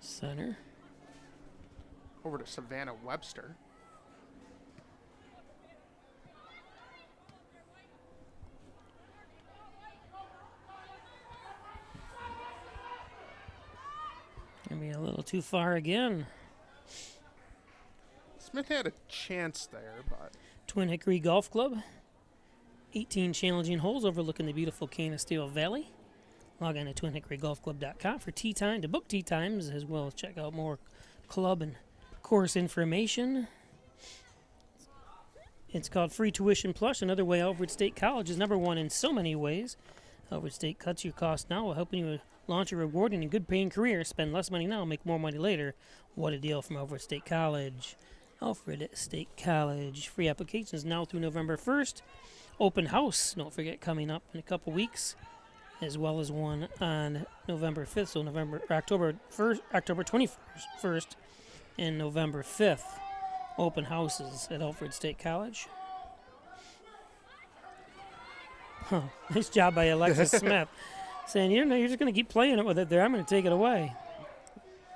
Center. Over to Savannah Webster. Gonna be a little too far again. Smith had a chance there, but. Twin Hickory Golf Club. 18 challenging holes overlooking the beautiful Canisteo Valley. Log on to twinhickorygolfclub.com for tee time, to book tee times, as well as check out more club and course information. It's called Free Tuition Plus. Another way Alfred State College is #1 in so many ways. Alfred State cuts your costs now while helping you launch a rewarding and good-paying career. Spend less money now, make more money later. What a deal from Alfred State College. Alfred State College. Free applications now through November 1st. Open house, don't forget, coming up in a couple weeks, as well as one on November 5th, so October 21st and November 5th. Open houses at Alfred State College. Huh. Nice job by Alexis Smith. Saying, you're just going to keep playing it with it there. I'm going to take it away.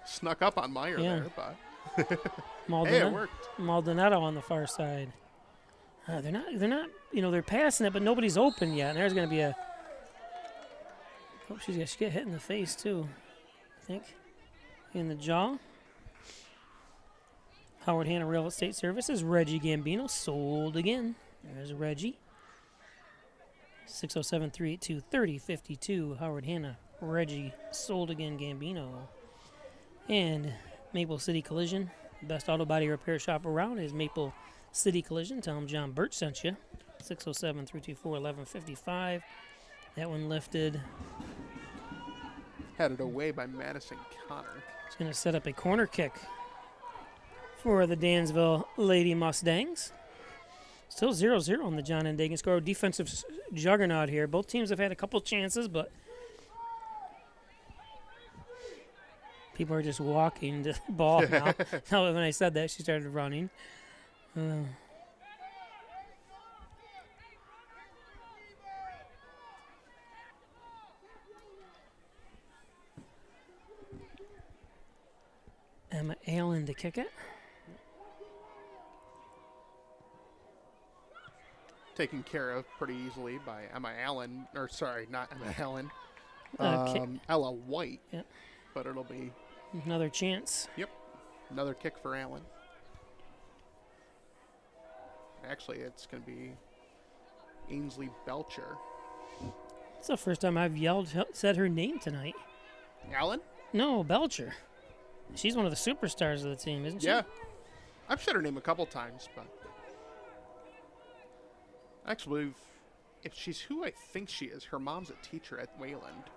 Snuck up on Meyer there, but. Hey, it worked. Maldonado on the far side. They're not, they're passing it, but nobody's open yet. And there's going to be a. Oh, she's going to get hit in the face, too. I think. In the jaw. Howard Hanna Real Estate Services. Reggie Gambino sold again. There's Reggie. 607-382-3052. Howard Hanna. Reggie sold again. Gambino. And Maple City Collision. Best auto body repair shop around is Maple City Collision. Tell them John Birch sent you. 607-324-1155. That one lifted. Headed away by Madison Connor. It's going to set up a corner kick for the Dansville Lady Mustangs. Still 0-0 on the John and Dagan score. Defensive juggernaut here. Both teams have had a couple chances, but people are just walking to the ball now. Now, when I said that, she started running. Emma Allen to kick it. Taken care of pretty easily by Emma Allen. Or, sorry, not Emma Allen. Ella White. Yep. But it'll be Another chance. Yep. Another kick for Allen. Actually, it's going to be Ainsley Belcher. It's the first time I've said her name tonight. Allen? No, Belcher. She's one of the superstars of the team, isn't she? Yeah. I've said her name a couple times, but actually, if she's who I think she is, her mom's a teacher at Wayland.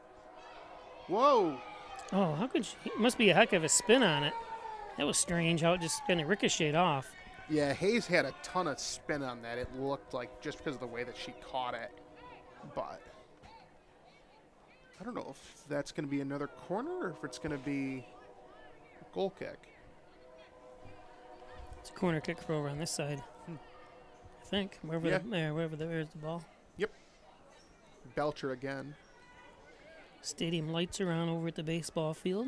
Whoa! Oh, how could she? It must be a heck of a spin on it. That was strange how it just kind of ricocheted off. Yeah, Hayes had a ton of spin on that. It looked like just because of the way that she caught it. But I don't know if that's going to be another corner or if it's going to be a goal kick. It's a corner kick for over on this side. I think. Wherever there's the ball. Yep. Belcher again. Stadium lights are on over at the baseball field.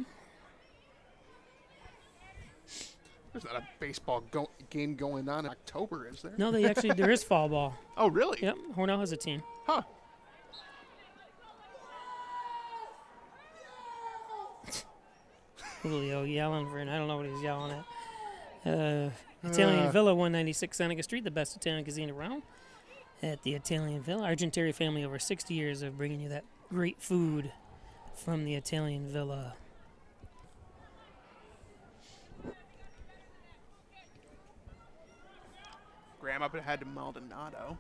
There's not a baseball game going on in October, is there? No, there is fall ball. Oh, really? Yep, Hornell has a team. Huh. Julio yelling for it. I don't know what he's yelling at. Italian Villa, 196 Seneca Street, the best Italian cuisine around. At the Italian Villa, Argenteri family, over 60 years of bringing you that great food from the Italian Villa. Graham up ahead to Maldonado.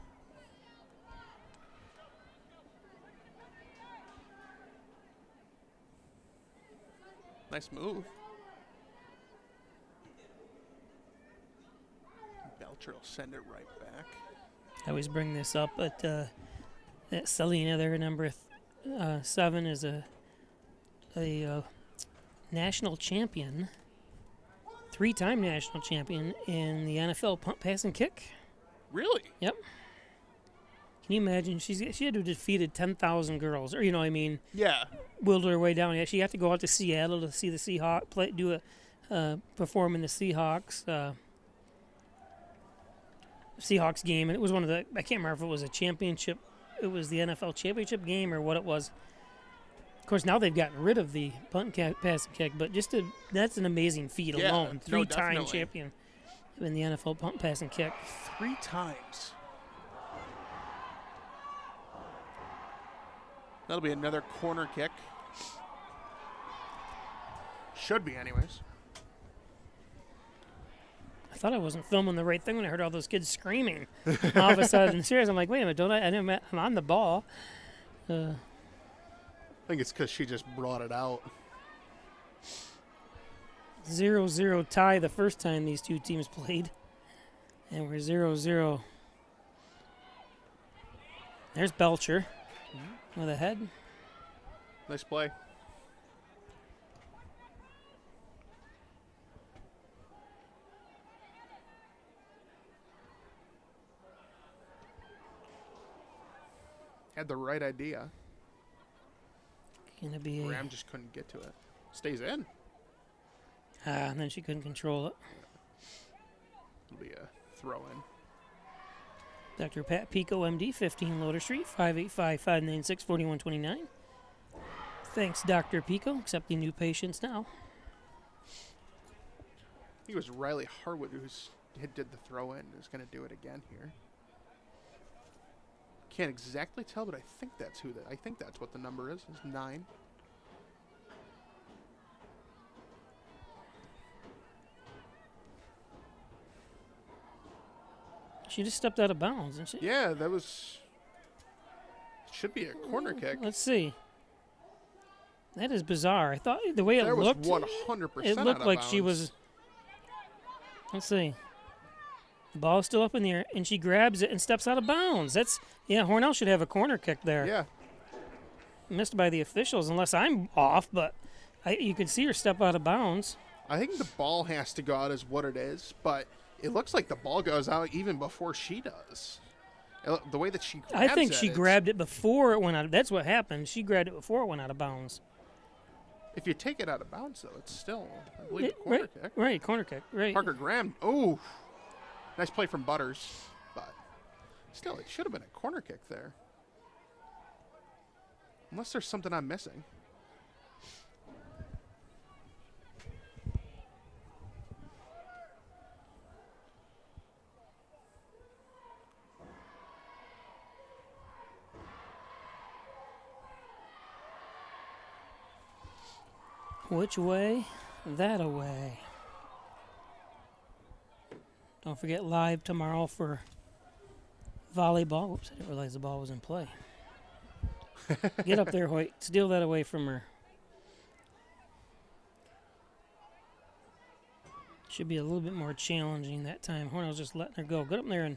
Nice move. Belcher will send it right back. I always bring this up, but that Selena there, number 7, is a national champion, 3-time national champion in the NFL punt, pass, and kick. Really? Yep. Can you imagine? She had to have defeated 10,000 girls, or Yeah. Willed her way down. Yeah, she had to go out to Seattle to see the Seahawks perform in the Seahawks game, and it was one of the, I can't remember if it was a championship, it was the NFL championship game or what it was. Of course, now they've gotten rid of the punt, pass, and kick, but that's an amazing feat alone. 3-time champion in the NFL punt, pass, and kick. 3 times. That'll be another corner kick. Should be, anyways. I thought I wasn't filming the right thing when I heard all those kids screaming. All of a sudden, serious, I'm like, wait a minute, I'm on the ball. I think it's because she just brought it out. 0-0 tie the first time these two teams played. And we're 0-0. There's Belcher with a head. Nice play. Had the right idea. Gonna be Graham just couldn't get to it. Stays in. And then she couldn't control it. It'll be a throw in. Dr. Pat Pico, MD, 15 Loader Street, 585-596-4129. Thanks, Dr. Pico. Accepting new patients now. I think it was Riley Harwood who did the throw in. Who's going to do it again here. Can't exactly tell, but I think that's I think that's what the number is 9. She just stepped out of bounds, didn't she? Yeah, that should be a corner kick. Let's see. That is bizarre. I thought the way it looked, was 100% it looked like she was. Let's see. The ball's still up in the air, and she grabs it and steps out of bounds. Hornell should have a corner kick there. Yeah. Missed by the officials, unless I'm off, but you could see her step out of bounds. I think the ball has to go out is what it is, but it looks like the ball goes out even before she does. The way that she grabs I think she grabbed it before it went out. That's what happened. She grabbed it before it went out of bounds. If you take it out of bounds, though, it's still, I believe, a corner kick. Right, corner kick. Right. Parker Graham. Oh, nice play from Butters, but still, it should have been a corner kick there. Unless there's something I'm missing. Which way? That away. Don't forget live tomorrow for volleyball. Whoops, I didn't realize the ball was in play. Get up there, Hoyt. Steal that away from her. Should be a little bit more challenging that time. Hornell's just letting her go. Get up there and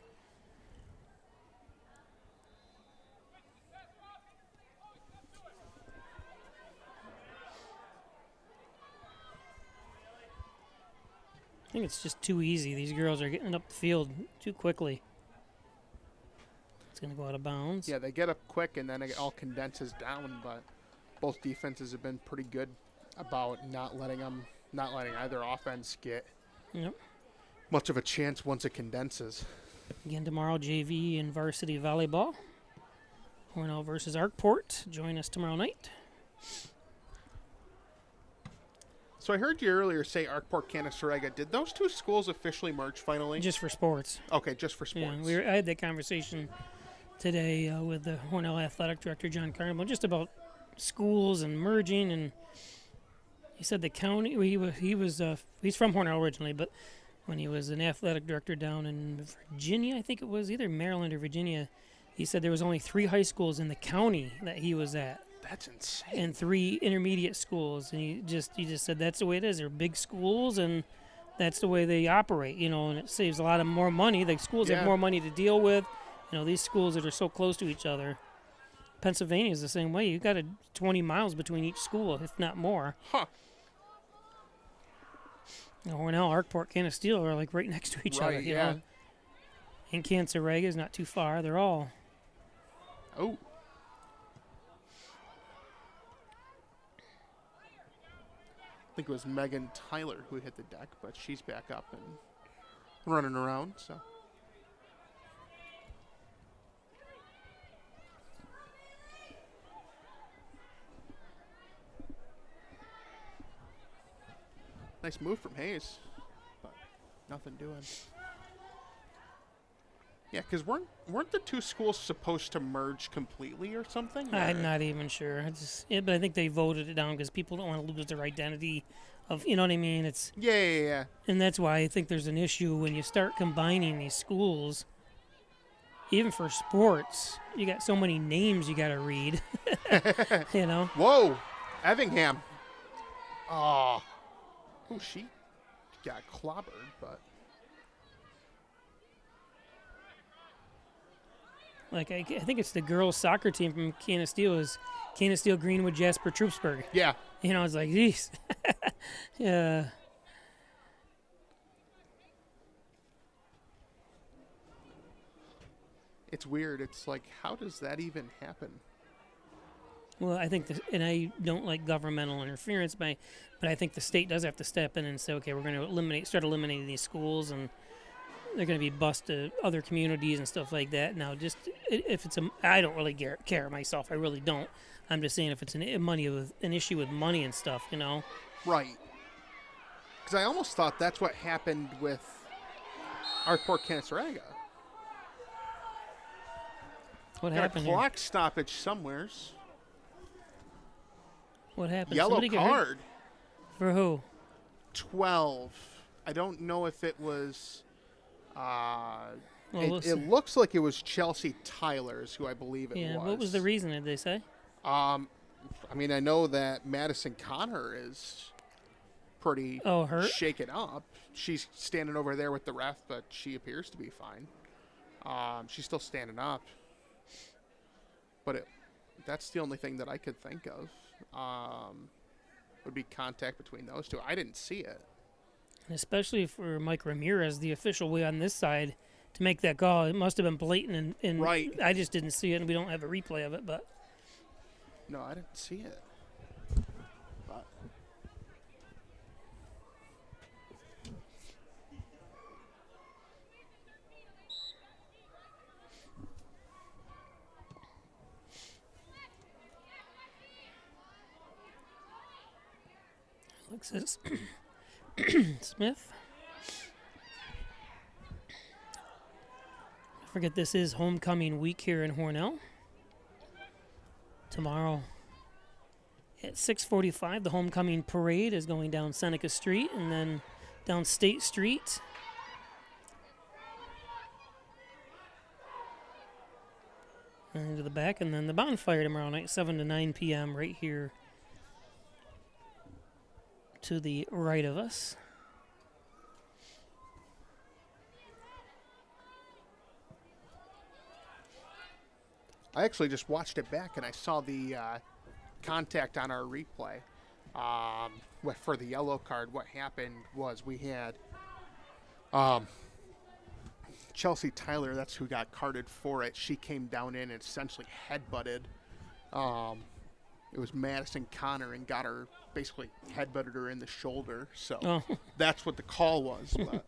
I think it's just too easy. These girls are getting up the field too quickly. It's going to go out of bounds. Yeah, they get up quick and then it all condenses down, but both defenses have been pretty good about not letting either offense get much of a chance once it condenses. Again tomorrow, JV and varsity volleyball. Hornell versus Arkport. Join us tomorrow night. So I heard you earlier say Arkport, Canasteraga. Did those two schools officially merge finally? Just for sports. Okay, just for sports. Yeah, I had that conversation today with the Hornell athletic director, John Carnival, just about schools and merging. And he said the county, he's from Hornell originally, but when he was an athletic director down in Virginia, I think it was either Maryland or Virginia, he said there was only 3 high schools in the county that he was at. That's insane. And 3 intermediate schools, and he just said that's the way it is. They're big schools, and that's the way they operate, and it saves a lot of more money. The schools have more money to deal with. These schools that are so close to each other. Pennsylvania is the same way. You got 20 miles between each school, if not more. Huh. Hornell, Arkport, Canasteel are like right next to each other. You know? And Canasteraga is not too far. They're all. Oh. I think it was Megan Tyler who hit the deck, but she's back up and running around. So nice move from Hayes, but nothing doing. Yeah, because weren't the two schools supposed to merge completely or something? I'm not even sure. But I think they voted it down because people don't want to lose their identity of, you know what I mean? It's yeah. And that's why I think there's an issue when you start combining these schools. Even for sports, you got so many names you got to read. Whoa, Effingham. Oh, she got clobbered, but. Like, I think it's the girls' soccer team from Canasteel is Canasteel Greenwood Jasper Troopsburg. Yeah. It's like, geez. Yeah. It's weird. It's like, how does that even happen? Well, I think, and I don't like governmental interference, but I think the state does have to step in and say, okay, we're going to start eliminating these schools, and they're going to be bused to other communities and stuff like that. Now, just if it's I don't really care myself. I really don't. I'm just saying if it's an issue with money and stuff, Right. Because I almost thought that's what happened with Arkport, Canasteraga. What happened? A clock stoppage somewheres. What happened? Yellow card. For who? 12. I don't know if it was. It looks like it was Chelsea Tyler's, who I believe it was. Yeah, what was the reason, did they say? I know that Madison Connor is pretty hurt? shaken up. She's standing over there with the ref, but she appears to be fine. She's still standing up. But that's the only thing that I could think of. Would be contact between those two. I didn't see it. And especially for Mike Ramirez, the official way on this side, to make that call, it must have been blatant. And right. I just didn't see it, and we don't have a replay of it. But no, I didn't see it. But Alexis Smith. Don't forget, this is homecoming week here in Hornell. Tomorrow at 6:45, the homecoming parade is going down Seneca Street and then down State Street. And into the back, and then the bonfire tomorrow night, 7 to 9 p.m. right here to the right of us. I actually just watched it back, and I saw the contact on our replay. For the yellow card, what happened was we had Chelsea Tyler, that's who got carded for it. She came down in and essentially headbutted. It was Madison Connor and got her, basically headbutted her in the shoulder. So that's what the call was. But.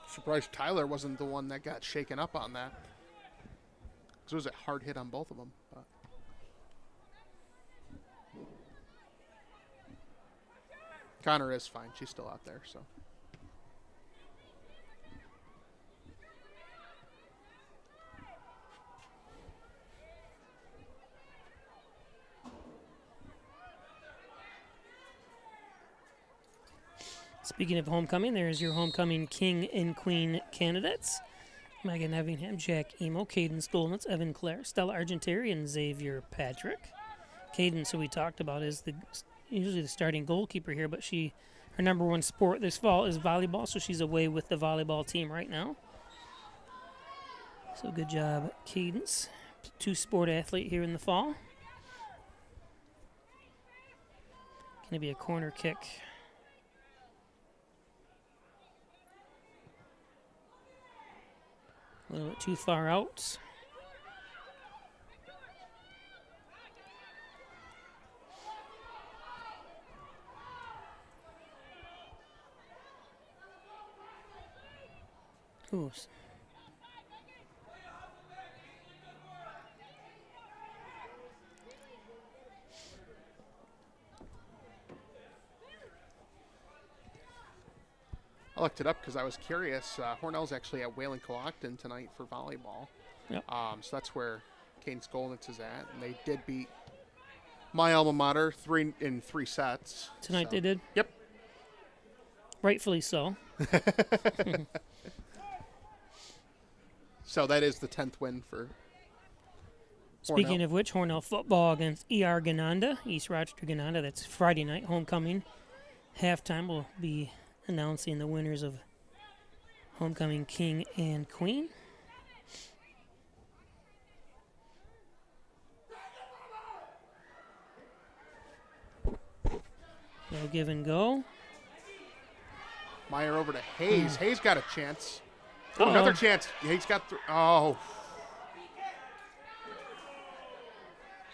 Surprised Tyler wasn't the one that got shaken up on that. Because it was a hard hit on both of them. But. Connor is fine. She's still out there, so. Speaking of homecoming, there's your homecoming king and queen candidates. Megan Evingham, Jack Emo, Caden Stolnitz, Evan Clare, Stella Argenteri, and Xavier Patrick. Caden, so we talked about, is usually the starting goalkeeper here, but her number one sport this fall is volleyball, so she's away with the volleyball team right now. So good job, Cadence. Two-sport athlete here in the fall. Going to be a corner kick. A little bit too far out. Ooh. I looked it up because I was curious. Hornell's actually at Wayland Coocton tonight for volleyball. Yep. So that's where Kane Skolnitz is at. And they did beat my alma mater 3 in 3 sets. Tonight they did? Yep. Rightfully so. So that is the 10th win for Speaking Hornell. of which, Hornell football against ER Gananda, East Rochester Gananda. That's Friday night, homecoming. Halftime will be announcing the winners of homecoming king and queen. No give and go. Meyer over to Hayes. Hayes got a chance. Oh, another chance. Hayes got oh.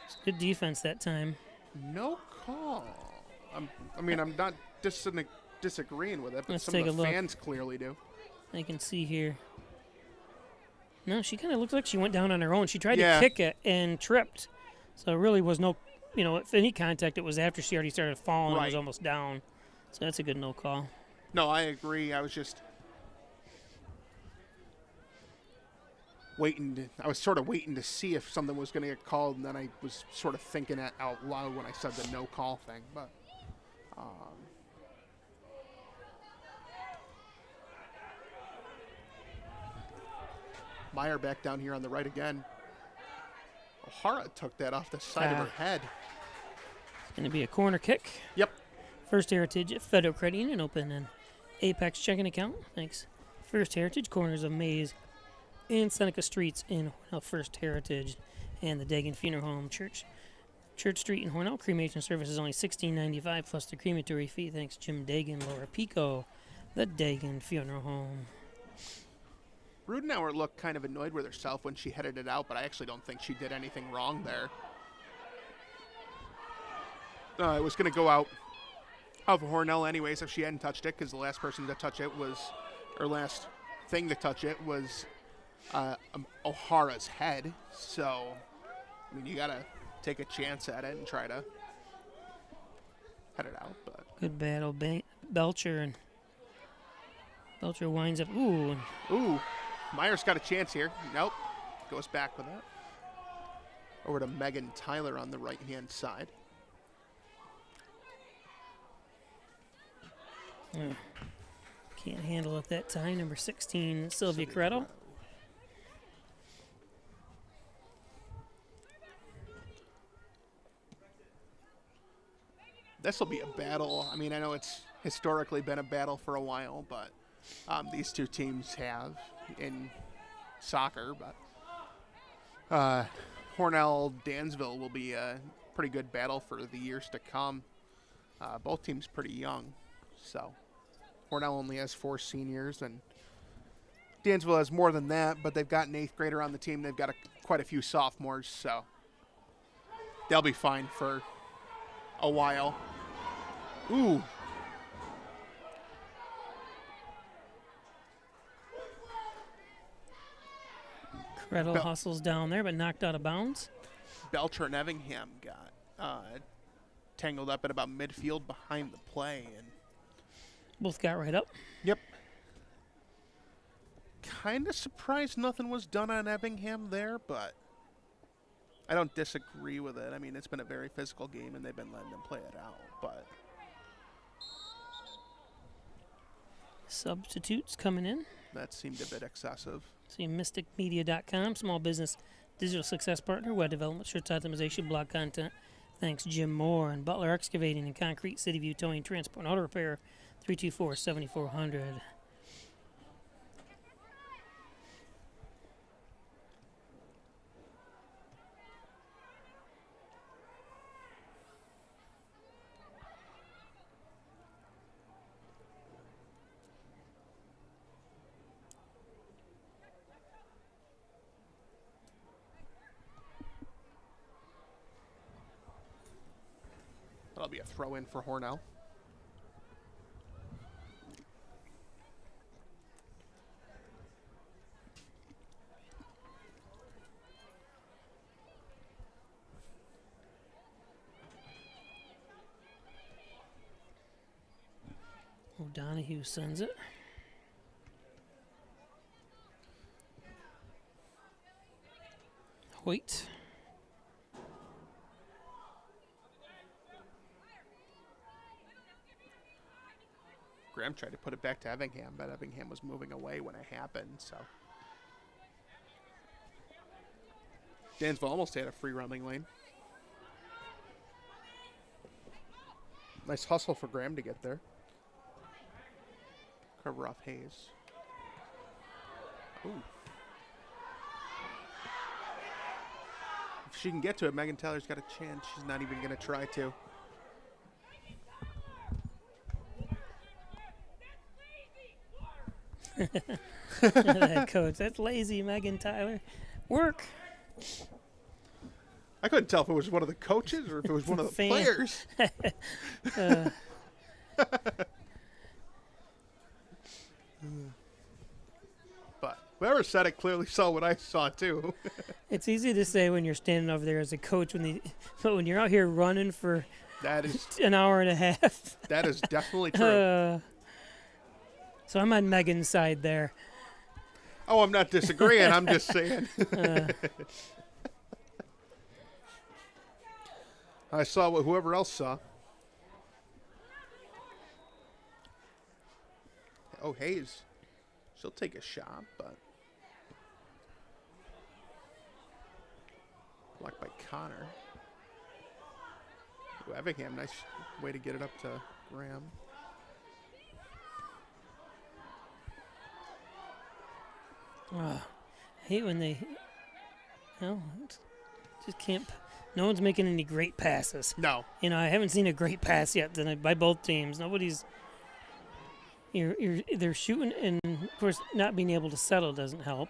It's good defense that time. No call. I'm not disagreeing with it, but Let's some take of a the look. fans clearly do. I can see here. No, she kind of looked like she went down on her own. She tried Yeah. to kick it and tripped. So it really was no, if any contact, it was after she already started falling and was Right. almost down. So that's a good no call. No, I agree. I was just I was sort of waiting to see if something was going to get called, and then I was sort of thinking it out loud when I said the no call thing. But Meyer back down here on the right again. O'Hara took that off the side of her head. It's going to be a corner kick. Yep. First Heritage at Federal Credit Union, open an Apex checking account. Thanks. First Heritage, corners of Maze and Seneca Streets in Hornell. First Heritage and the Dagan Funeral Home Church Street in Hornell. Cremation service is only $16.95 plus the crematory fee. Thanks, Jim Dagan, Laura Pico, the Dagan Funeral Home. Rudenauer looked kind of annoyed with herself when she headed it out, but I actually don't think she did anything wrong there. It was going to go out of Hornell anyways if she hadn't touched it, because the last person to touch it was, or last thing to touch it was O'Hara's head. So I mean, you got to take a chance at it and try to head it out. But Good battle. Belcher winds up. Ooh. Ooh. Myers got a chance here. Nope. Goes back with that. Over to Megan Tyler on the right-hand side. Can't handle it that time. Number 16, Sylvia Credo. This will be a battle. I mean, I know it's historically been a battle for a while, but these two teams have in soccer. But Hornell, Dansville will be a pretty good battle for the years to come. Both teams pretty young, so Hornell only has 4 seniors, and Dansville has more than that, but they've got an 8th grader on the team. They've got quite a few sophomores, so they'll be fine for a while. Ooh. Credo hustles down there, but knocked out of bounds. Belcher and Effingham got tangled up at about midfield behind the play, and both got right up. Yep. Kind of surprised nothing was done on Effingham there, but I don't disagree with it. I mean, it's been a very physical game, and they've been letting them play it out, but substitutes coming in. That seemed a bit excessive. See, mysticmedia.com, small business digital success partner, web development, search optimization, blog content. Thanks, Jim Moore. And Butler Excavating and Concrete, City View Towing, Transport, and Auto Repair, 324-7400. That'll be a throw-in for Hornell. O'Donohue sends it. Hoyt. Graham tried to put it back to Effingham, but Effingham was moving away when it happened, so. Dansville almost had a free running lane. Nice hustle for Graham to get there. Cover off Hayes. Ooh. If she can get to it, Megan Tyler's got a chance. She's not even going to try to. That coach, that's lazy, Megan Tyler. Work. I couldn't tell if it was one of the coaches or if it was one of the players. But whoever said it clearly saw what I saw too. It's easy to say when you're standing over there as a coach, but when you're out here running for that is an hour and a half. That is definitely true. So I'm on Megan's side there. Oh, I'm not disagreeing. I'm just saying. I saw what whoever else saw. Oh, Hayes. She'll take a shot, but blocked by Connor. Ooh, Effingham, nice way to get it up to Graham. I hate when they, just can't. No one's making any great passes. No. I haven't seen a great pass yet by both teams. Nobody's. They're shooting, and of course, not being able to settle doesn't help.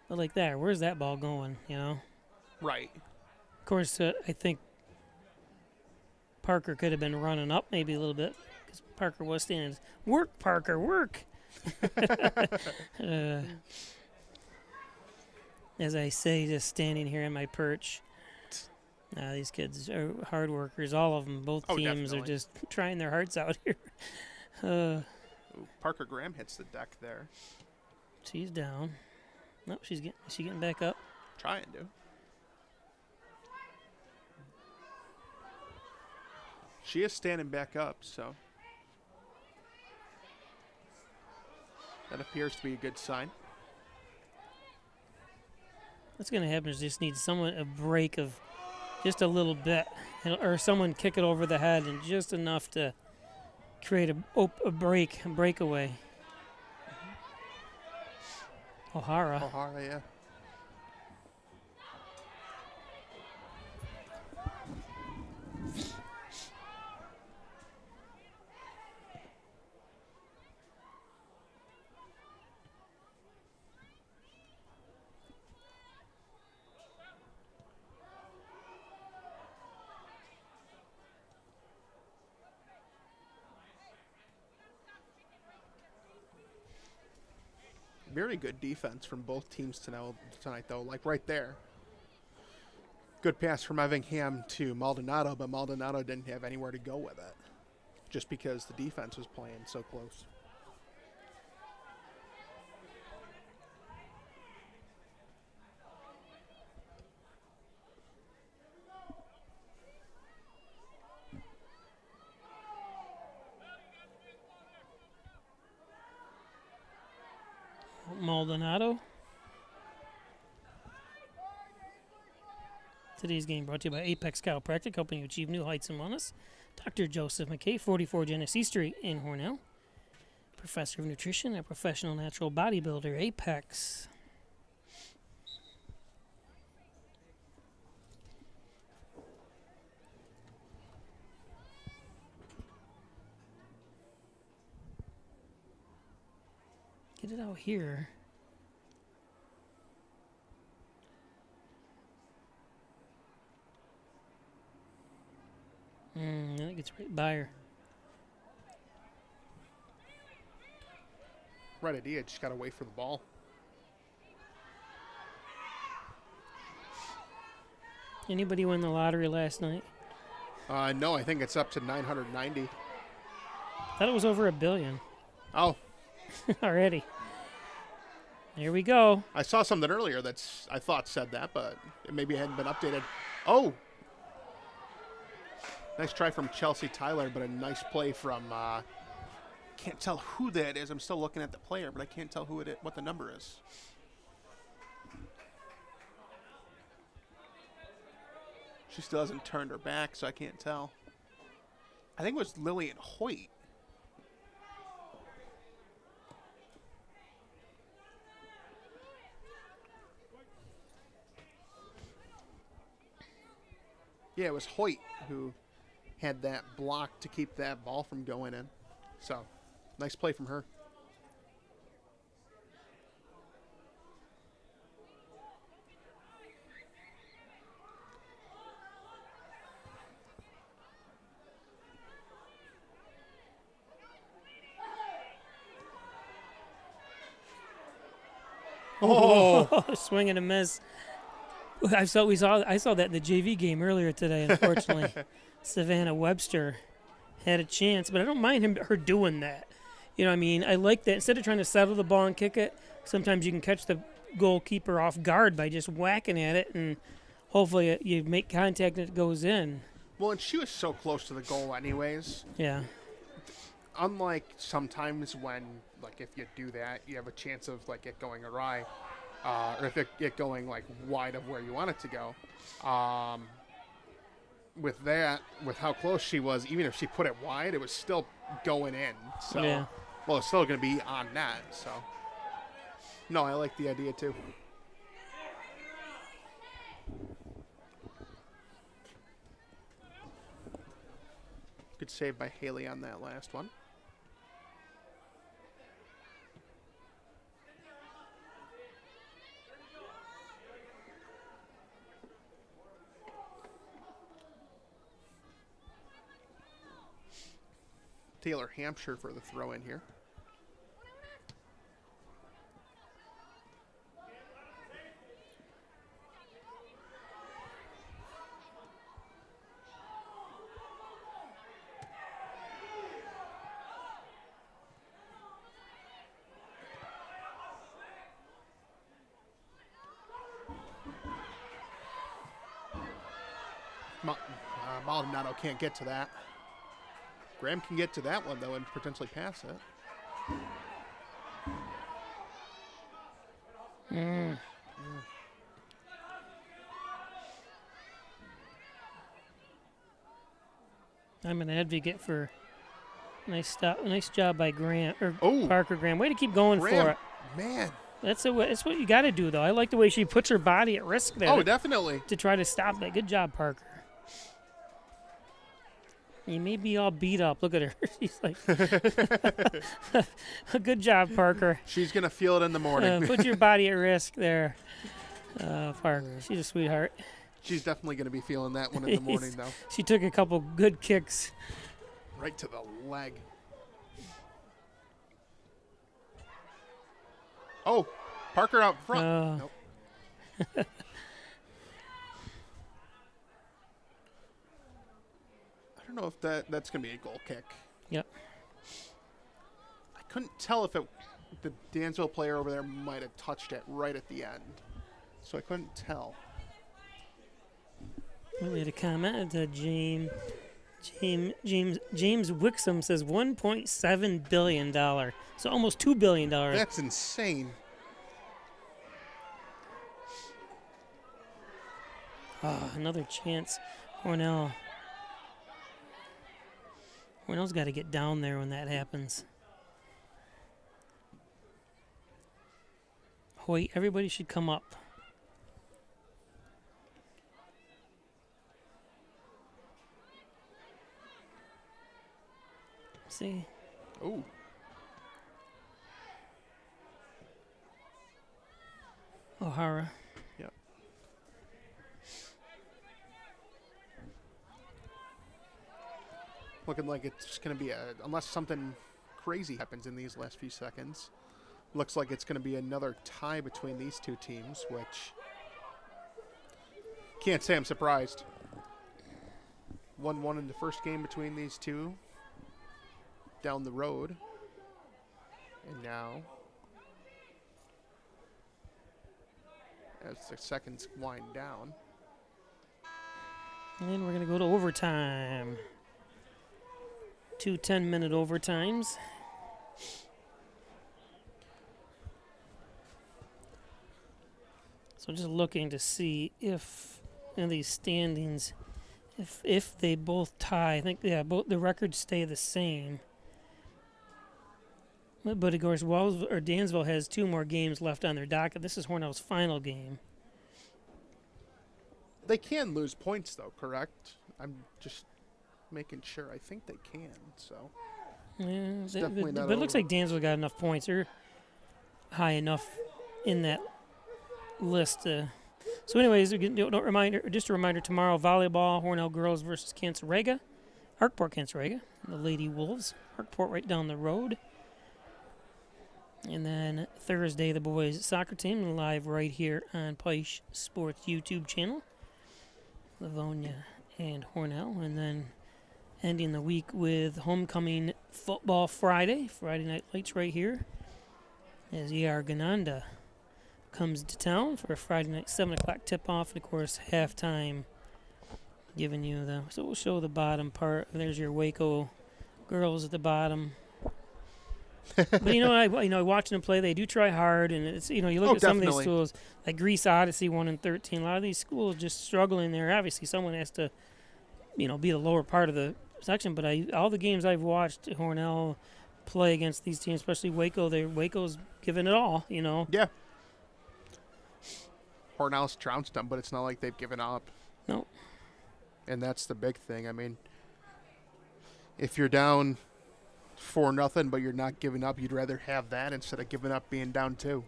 But like that, where's that ball going? Right. Of course, I think Parker could have been running up maybe a little bit because Parker was standing. Work, Parker, work. As I say, just standing here in my perch, These kids are hard workers. All of them. Both teams definitely. are just trying their hearts out here. Ooh, Parker Graham hits the deck there. She's down. No, is she getting back up? Trying to. She is standing back up, so that appears to be a good sign. What's going to happen is just need someone a break of just a little bit, or someone kick it over the head and just enough to create a breakaway. O'Hara. O'Hara, yeah. Very good defense from both teams tonight, though. Like right there. Good pass from Effingham to Maldonado, but Maldonado didn't have anywhere to go with it just because the defense was playing so close. Maldonado. Today's game brought to you by Apex Chiropractic, helping you achieve new heights and wellness. Dr. Joseph McKay, 44 Genesee Street in Hornell. Professor of Nutrition and professional natural bodybuilder, Apex. Get it out here. I think it's right by her. Right idea, just got to wait for the ball. Anybody win the lottery last night? No, I think it's up to 990. Thought it was over $1 billion. Oh. Already. Here we go. I saw something earlier that's I thought said that, but it maybe hadn't been updated. Oh. Nice try from Chelsea Tyler, but a nice play from can't tell who that is. I'm still looking at the player, but I can't tell who it is, what the number is. She still hasn't turned her back, so I can't tell. I think it was Lillian Hoyt. Yeah, it was Hoyt who had that block to keep that ball from going in. So, nice play from her. Oh, swing and a miss. I saw that in the JV game earlier today. Unfortunately, Savannah Webster had a chance, but I don't mind her doing that. You know what I mean? I like that. Instead of trying to settle the ball and kick it, sometimes you can catch the goalkeeper off guard by just whacking at it, and hopefully you make contact and it goes in. Well, and she was so close to the goal anyways. Yeah. Unlike sometimes when, like, if you do that, you have a chance of, like, it going awry. Or if it going, like, wide of where you want it to go. With that, with how close she was, even if she put it wide, it was still going in. So, yeah. Well, it's still going to be on net. So, no, I like the idea, too. Good save by Haley on that last one. Taylor Hampshire for the throw in here. Maldonado can't get to that. Graham can get to that one, though, and potentially pass it. I'm an advocate for nice job by Parker Graham. Way to keep going Graham, for it. Man. That's what you got to do, though. I like the way she puts her body at risk there. Oh, definitely. To try to stop that. Good job, Parker. You may be all beat up. Look at her. She's like, good job, Parker. She's going to feel it in the morning. Put your body at risk there, Parker. She's a sweetheart. She's definitely going to be feeling that one in the morning, though. She took a couple good kicks. Right to the leg. Oh, Parker out front. Nope. I don't know if that's going to be a goal kick. Yep. I couldn't tell if the Dansville player over there might have touched it right at the end. So I couldn't tell. We made a comment to James Wixom says $1.7 billion. So almost $2 billion. That's insane. Oh, another chance. Hornell's got to get down there when that happens. Hoyt, everybody should come up. See? Oh. O'Hara. Yep. Looking like it's going to be unless something crazy happens in these last few seconds, looks like it's going to be another tie between these two teams, which can't say I'm surprised. 1-1 in the first game between these two down the road. And now, as the seconds wind down. And we're going to go to overtime. 2 10-minute overtimes. So just looking to see if in these standings, if they both tie. I think both the records stay the same. But of course, Dansville has 2 more games left on their docket. This is Hornell's final game. They can lose points, though, correct? I'm just making sure. I think they can. So yeah, but it looks like Dansville got enough points. They're high enough in that list. So, anyways, just a reminder: tomorrow, volleyball, Hornell girls versus Cancerega, Arkport Cancerega, the Lady Wolves, Arkport right down the road. And then Thursday, the boys soccer team live right here on Peisch Sports YouTube channel. Livonia and Hornell. And then ending the week with homecoming football Friday night lights right here. As E.R. Gananda comes to town for a Friday night 7 o'clock tip-off. And, of course, halftime giving you so we'll show the bottom part. There's your Waco girls at the bottom. But watching them play, they do try hard, and it's you look at some of these schools like Greece Odyssey 1-13. A lot of these schools just struggling there. Obviously, someone has to, be the lower part of the section. But all the games I've watched Hornell play against these teams, especially Waco, Waco's giving it all. Yeah. Hornell's trounced them, but it's not like they've given up. No. And that's the big thing. I mean, if you're down 4-0, but you're not giving up, you'd rather have that instead of giving up being down 2.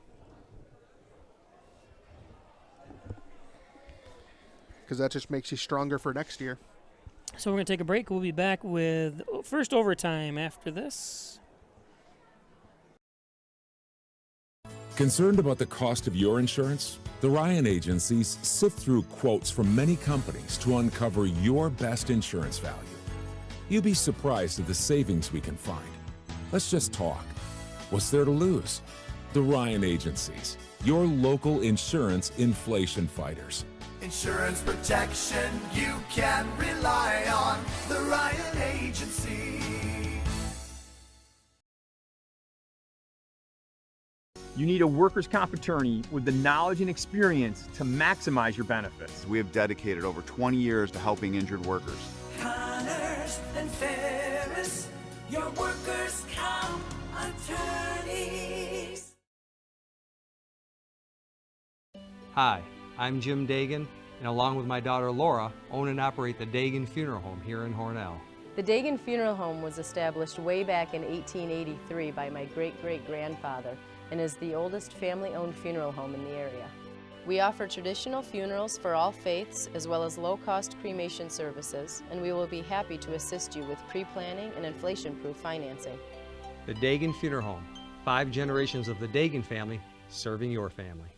Because that just makes you stronger for next year. So we're going to take a break. We'll be back with first overtime after this. Concerned about the cost of your insurance? The Ryan agencies sift through quotes from many companies to uncover your best insurance value. You'd be surprised at the savings we can find. Let's just talk. What's there to lose? The Ryan agencies, your local insurance inflation fighters. Insurance protection you can rely on. The Ryan Agency. You need a workers' comp attorney with the knowledge and experience to maximize your benefits. We have dedicated over 20 years to helping injured workers. Connors and Ferris, your workers' comp attorneys. Hi, I'm Jim Dagan, and along with my daughter Laura, own and operate the Dagan Funeral Home here in Hornell. The Dagan Funeral Home was established way back in 1883 by my great-great-grandfather and is the oldest family-owned funeral home in the area. We offer traditional funerals for all faiths as well as low-cost cremation services, and we will be happy to assist you with pre-planning and inflation-proof financing. The Dagan Funeral Home, 5 generations of the Dagan family serving your family.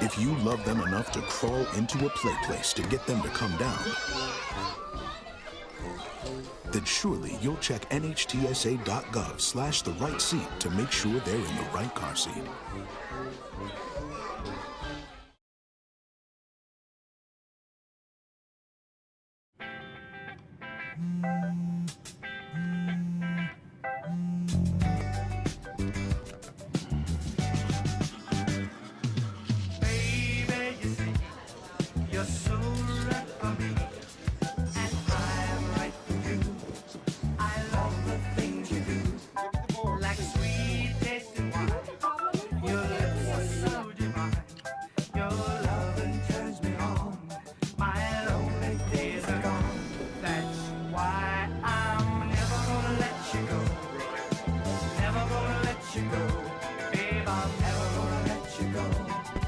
If you love them enough to crawl into a play place to get them to come down, then surely you'll check nhtsa.gov/the right seat to make sure they're in the right car seat. You're so right for me, and I'm right for you. I love the things you do, like sweet tasting wine. Your lips are so divine. Your loving turns me on. My lonely days are gone. That's why I'm never gonna let you go. Never gonna let you go. Babe, I'm never gonna let you go.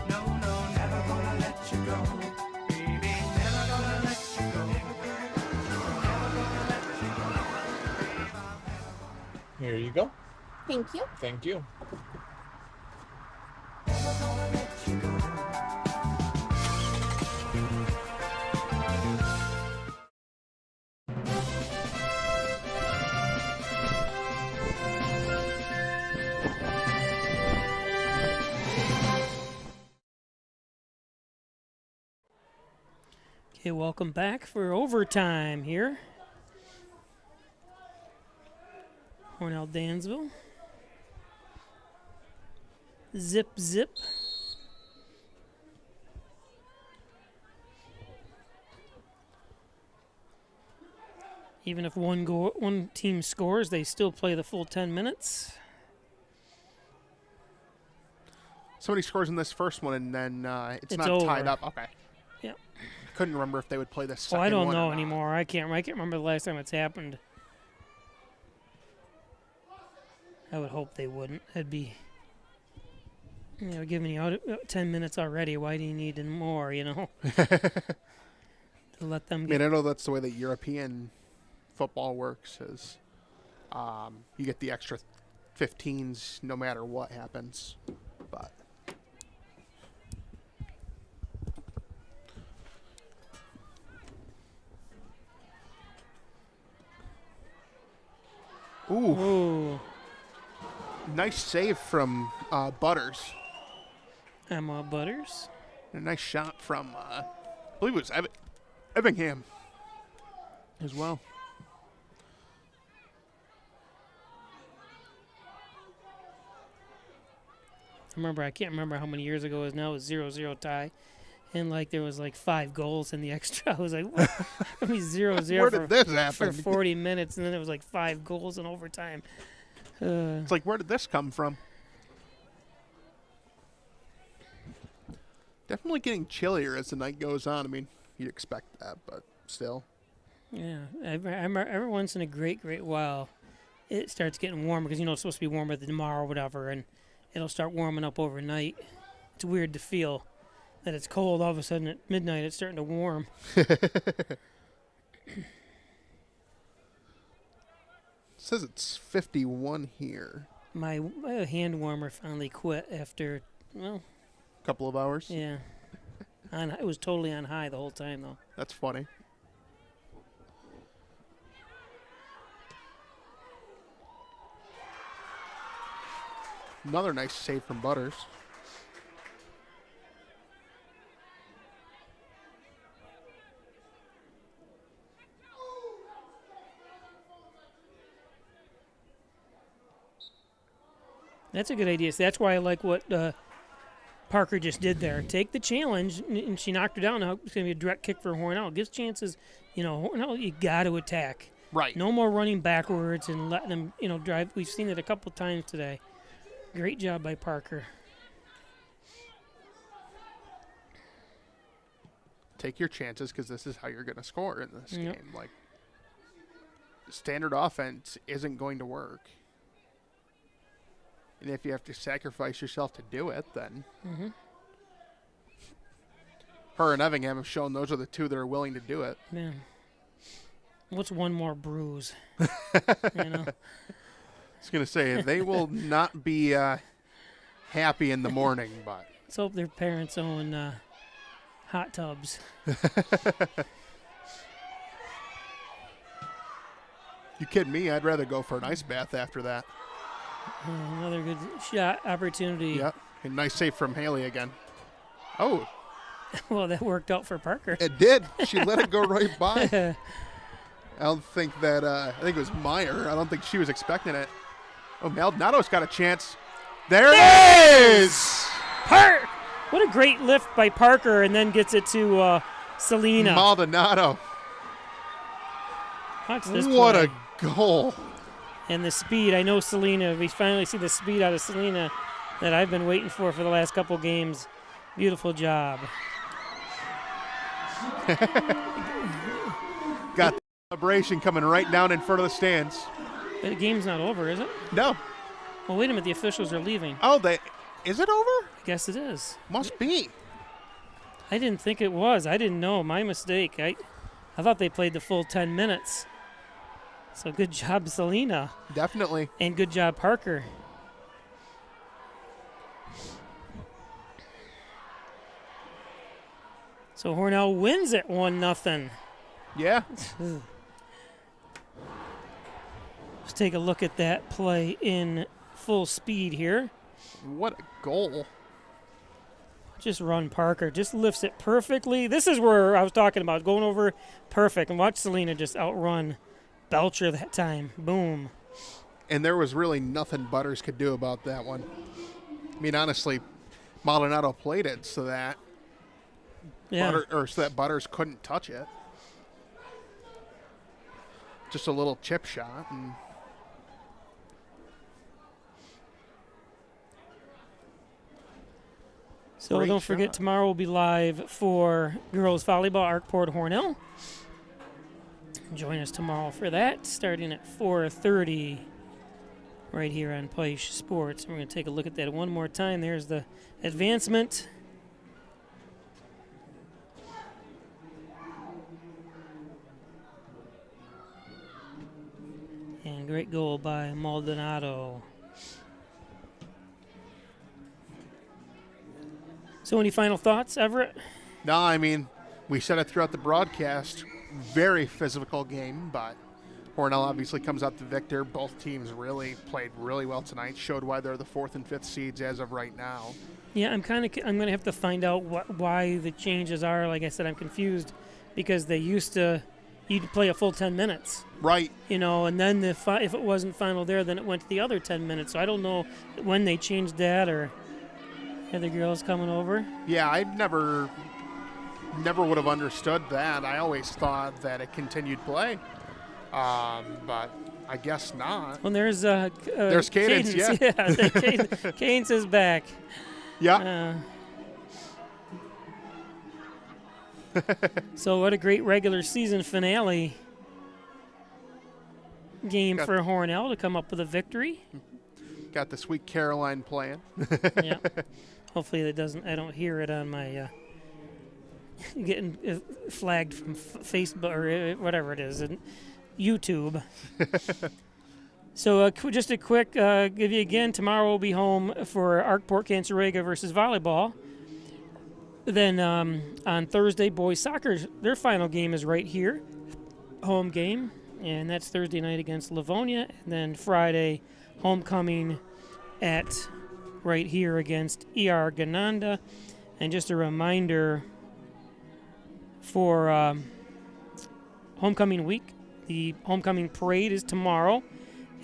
No, no, never gonna let you go. Here you go. Thank you. Thank you. Okay, welcome back for overtime here. Hornell, Dansville. Zip, zip. Even if one team scores, they still play the full 10 minutes. Somebody scores in this first one, and then it's not over. tied up. Okay. Yep. Couldn't remember if they would play the second one. I don't or know not. anymore. I can't remember the last time it's happened. I would hope they wouldn't. That'd be, giving you 10 minutes already. Why do you need more, To let them get. I know that's the way that European football works, is you get the extra 15s no matter what happens. But Ooh. Nice save from Butters. Emma Butters. And a nice shot from, I believe it was Evingham as well. I can't remember how many years ago it was now. It was 0-0 tie. And, there was, 5 goals in the extra. I was like, what? I mean, 0-0 Where did this happen? for 40 minutes, and then it was, 5 goals in overtime. It's like, where did this come from? Definitely getting chillier as the night goes on. I mean, you'd expect that, but still. Yeah, every once in a great while, it starts getting warmer because, it's supposed to be warmer tomorrow or whatever, and it'll start warming up overnight. It's weird to feel that it's cold. All of a sudden at midnight, it's starting to warm. It says it's 51 here. My hand warmer finally quit after, a couple of hours. Yeah. It was totally on high the whole time, though. That's funny. Another nice save from Butters. That's a good idea. So that's why I like what Parker just did there. Take the challenge, and she knocked her down. Now it's going to be a direct kick for Hornell. It gives chances. Hornell, you got to attack. Right. No more running backwards and letting them, drive. We've seen it a couple times today. Great job by Parker. Take your chances because this is how you're going to score in this game. Like, standard offense isn't going to work. And if you have to sacrifice yourself to do it, then her and Effingham have shown those are the two that are willing to do it. Man, what's one more bruise? I was going to say, they will not be happy in the morning, but. Let's hope their parents own hot tubs. You kidding me? I'd rather go for an ice bath after that. Another good shot opportunity. Yep. A nice save from Haley again. Oh. Well, that worked out for Parker. It did. She let it go right by. I don't think that, I think it was Meyer. I don't think she was expecting it. Oh, Maldonado's got a chance. There it is! What a great lift by Parker, and then gets it to Selena. Maldonado. Watch this What play. a goal. And the speed. I know Selena. We finally see the speed out of Selena that I've been waiting for the last couple games. Beautiful job. Got the celebration coming right down in front of the stands. But the game's not over, is it? No. Well, wait a minute. The officials are leaving. Oh, is it over? I guess it is. Must be. I didn't think it was. I didn't know. My mistake. I thought they played the full 10 minutes. So good job, Selena. Definitely. And good job, Parker. So Hornell wins it 1-0. Yeah. Let's take a look at that play in full speed here. What a goal. Just run Parker. Just lifts it perfectly. This is where I was talking about, going over perfect. And watch Selena just outrun Belcher that time. Boom. And there was really nothing Butters could do about that one. I mean, honestly, Maldonado played it so that Butters couldn't touch it. Just a little chip shot. And so don't forget, tomorrow we'll be live for girls volleyball, Arkport Hornell. Join us tomorrow for that, starting at 4:30 right here on Peisch Sports. We're going to take a look at that one more time. There's the advancement. And great goal by Maldonado. So any final thoughts, Everett? No, I mean, we said it throughout the broadcast. Very physical game, but Hornell obviously comes out the victor. Both teams really played really well tonight. Showed why they're the 4th and 5th seeds as of right now. Yeah, I'm going to have to find out why the changes are. Like I said, I'm confused because they used to you'd play a full 10 minutes. Right. And then if it wasn't final there, then it went to the other 10 minutes. So I don't know when they changed that or other girls coming over. Yeah, I never would have understood that. I always thought that it continued play, but I guess not. Well, there's Cadence, yeah. Cadence is back. Yeah. So what a great regular season finale game for Hornell to come up with a victory. Got the Sweet Caroline playing. Yeah. Hopefully that doesn't. I don't hear it on my getting flagged from Facebook or whatever it is, and YouTube. So just a quick give you again. Tomorrow we'll be home for Arkport Cancerega versus volleyball. Then on Thursday, boys soccer, their final game is right here, home game, and that's Thursday night against Livonia. And then Friday, homecoming at right here against ER Gananda. And just a reminder for homecoming week, the homecoming parade is tomorrow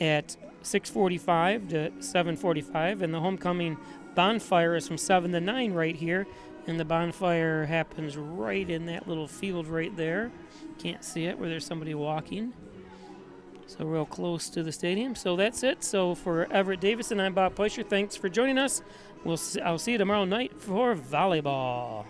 at 6:45 to 7:45, and the homecoming bonfire is from 7 to 9 right here. And the bonfire happens right in that little field right there. Can't see it where there's somebody walking. So real close to the stadium. So that's it. So for Everett Davison, I'm Bob Pleasure. Thanks for joining us. I'll see you tomorrow night for volleyball.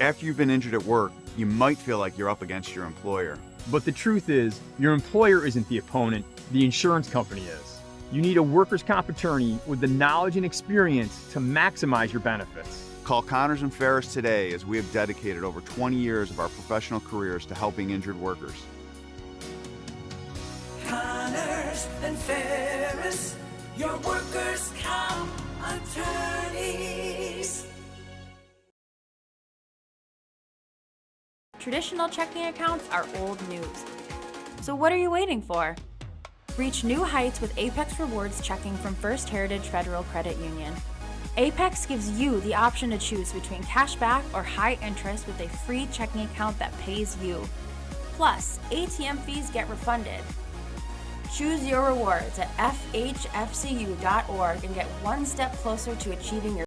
After you've been injured at work, you might feel like you're up against your employer. But the truth is, your employer isn't the opponent, the insurance company is. You need a workers' comp attorney with the knowledge and experience to maximize your benefits. Call Connors and Ferris today, as we have dedicated over 20 years of our professional careers to helping injured workers. Connors and Ferris, your workers' comp attorneys. Traditional checking accounts are old news. So what are you waiting for? Reach new heights with Apex Rewards checking from First Heritage Federal Credit Union. Apex gives you the option to choose between cash back or high interest with a free checking account that pays you. Plus, ATM fees get refunded. Choose your rewards at fhfcu.org and get one step closer to achieving your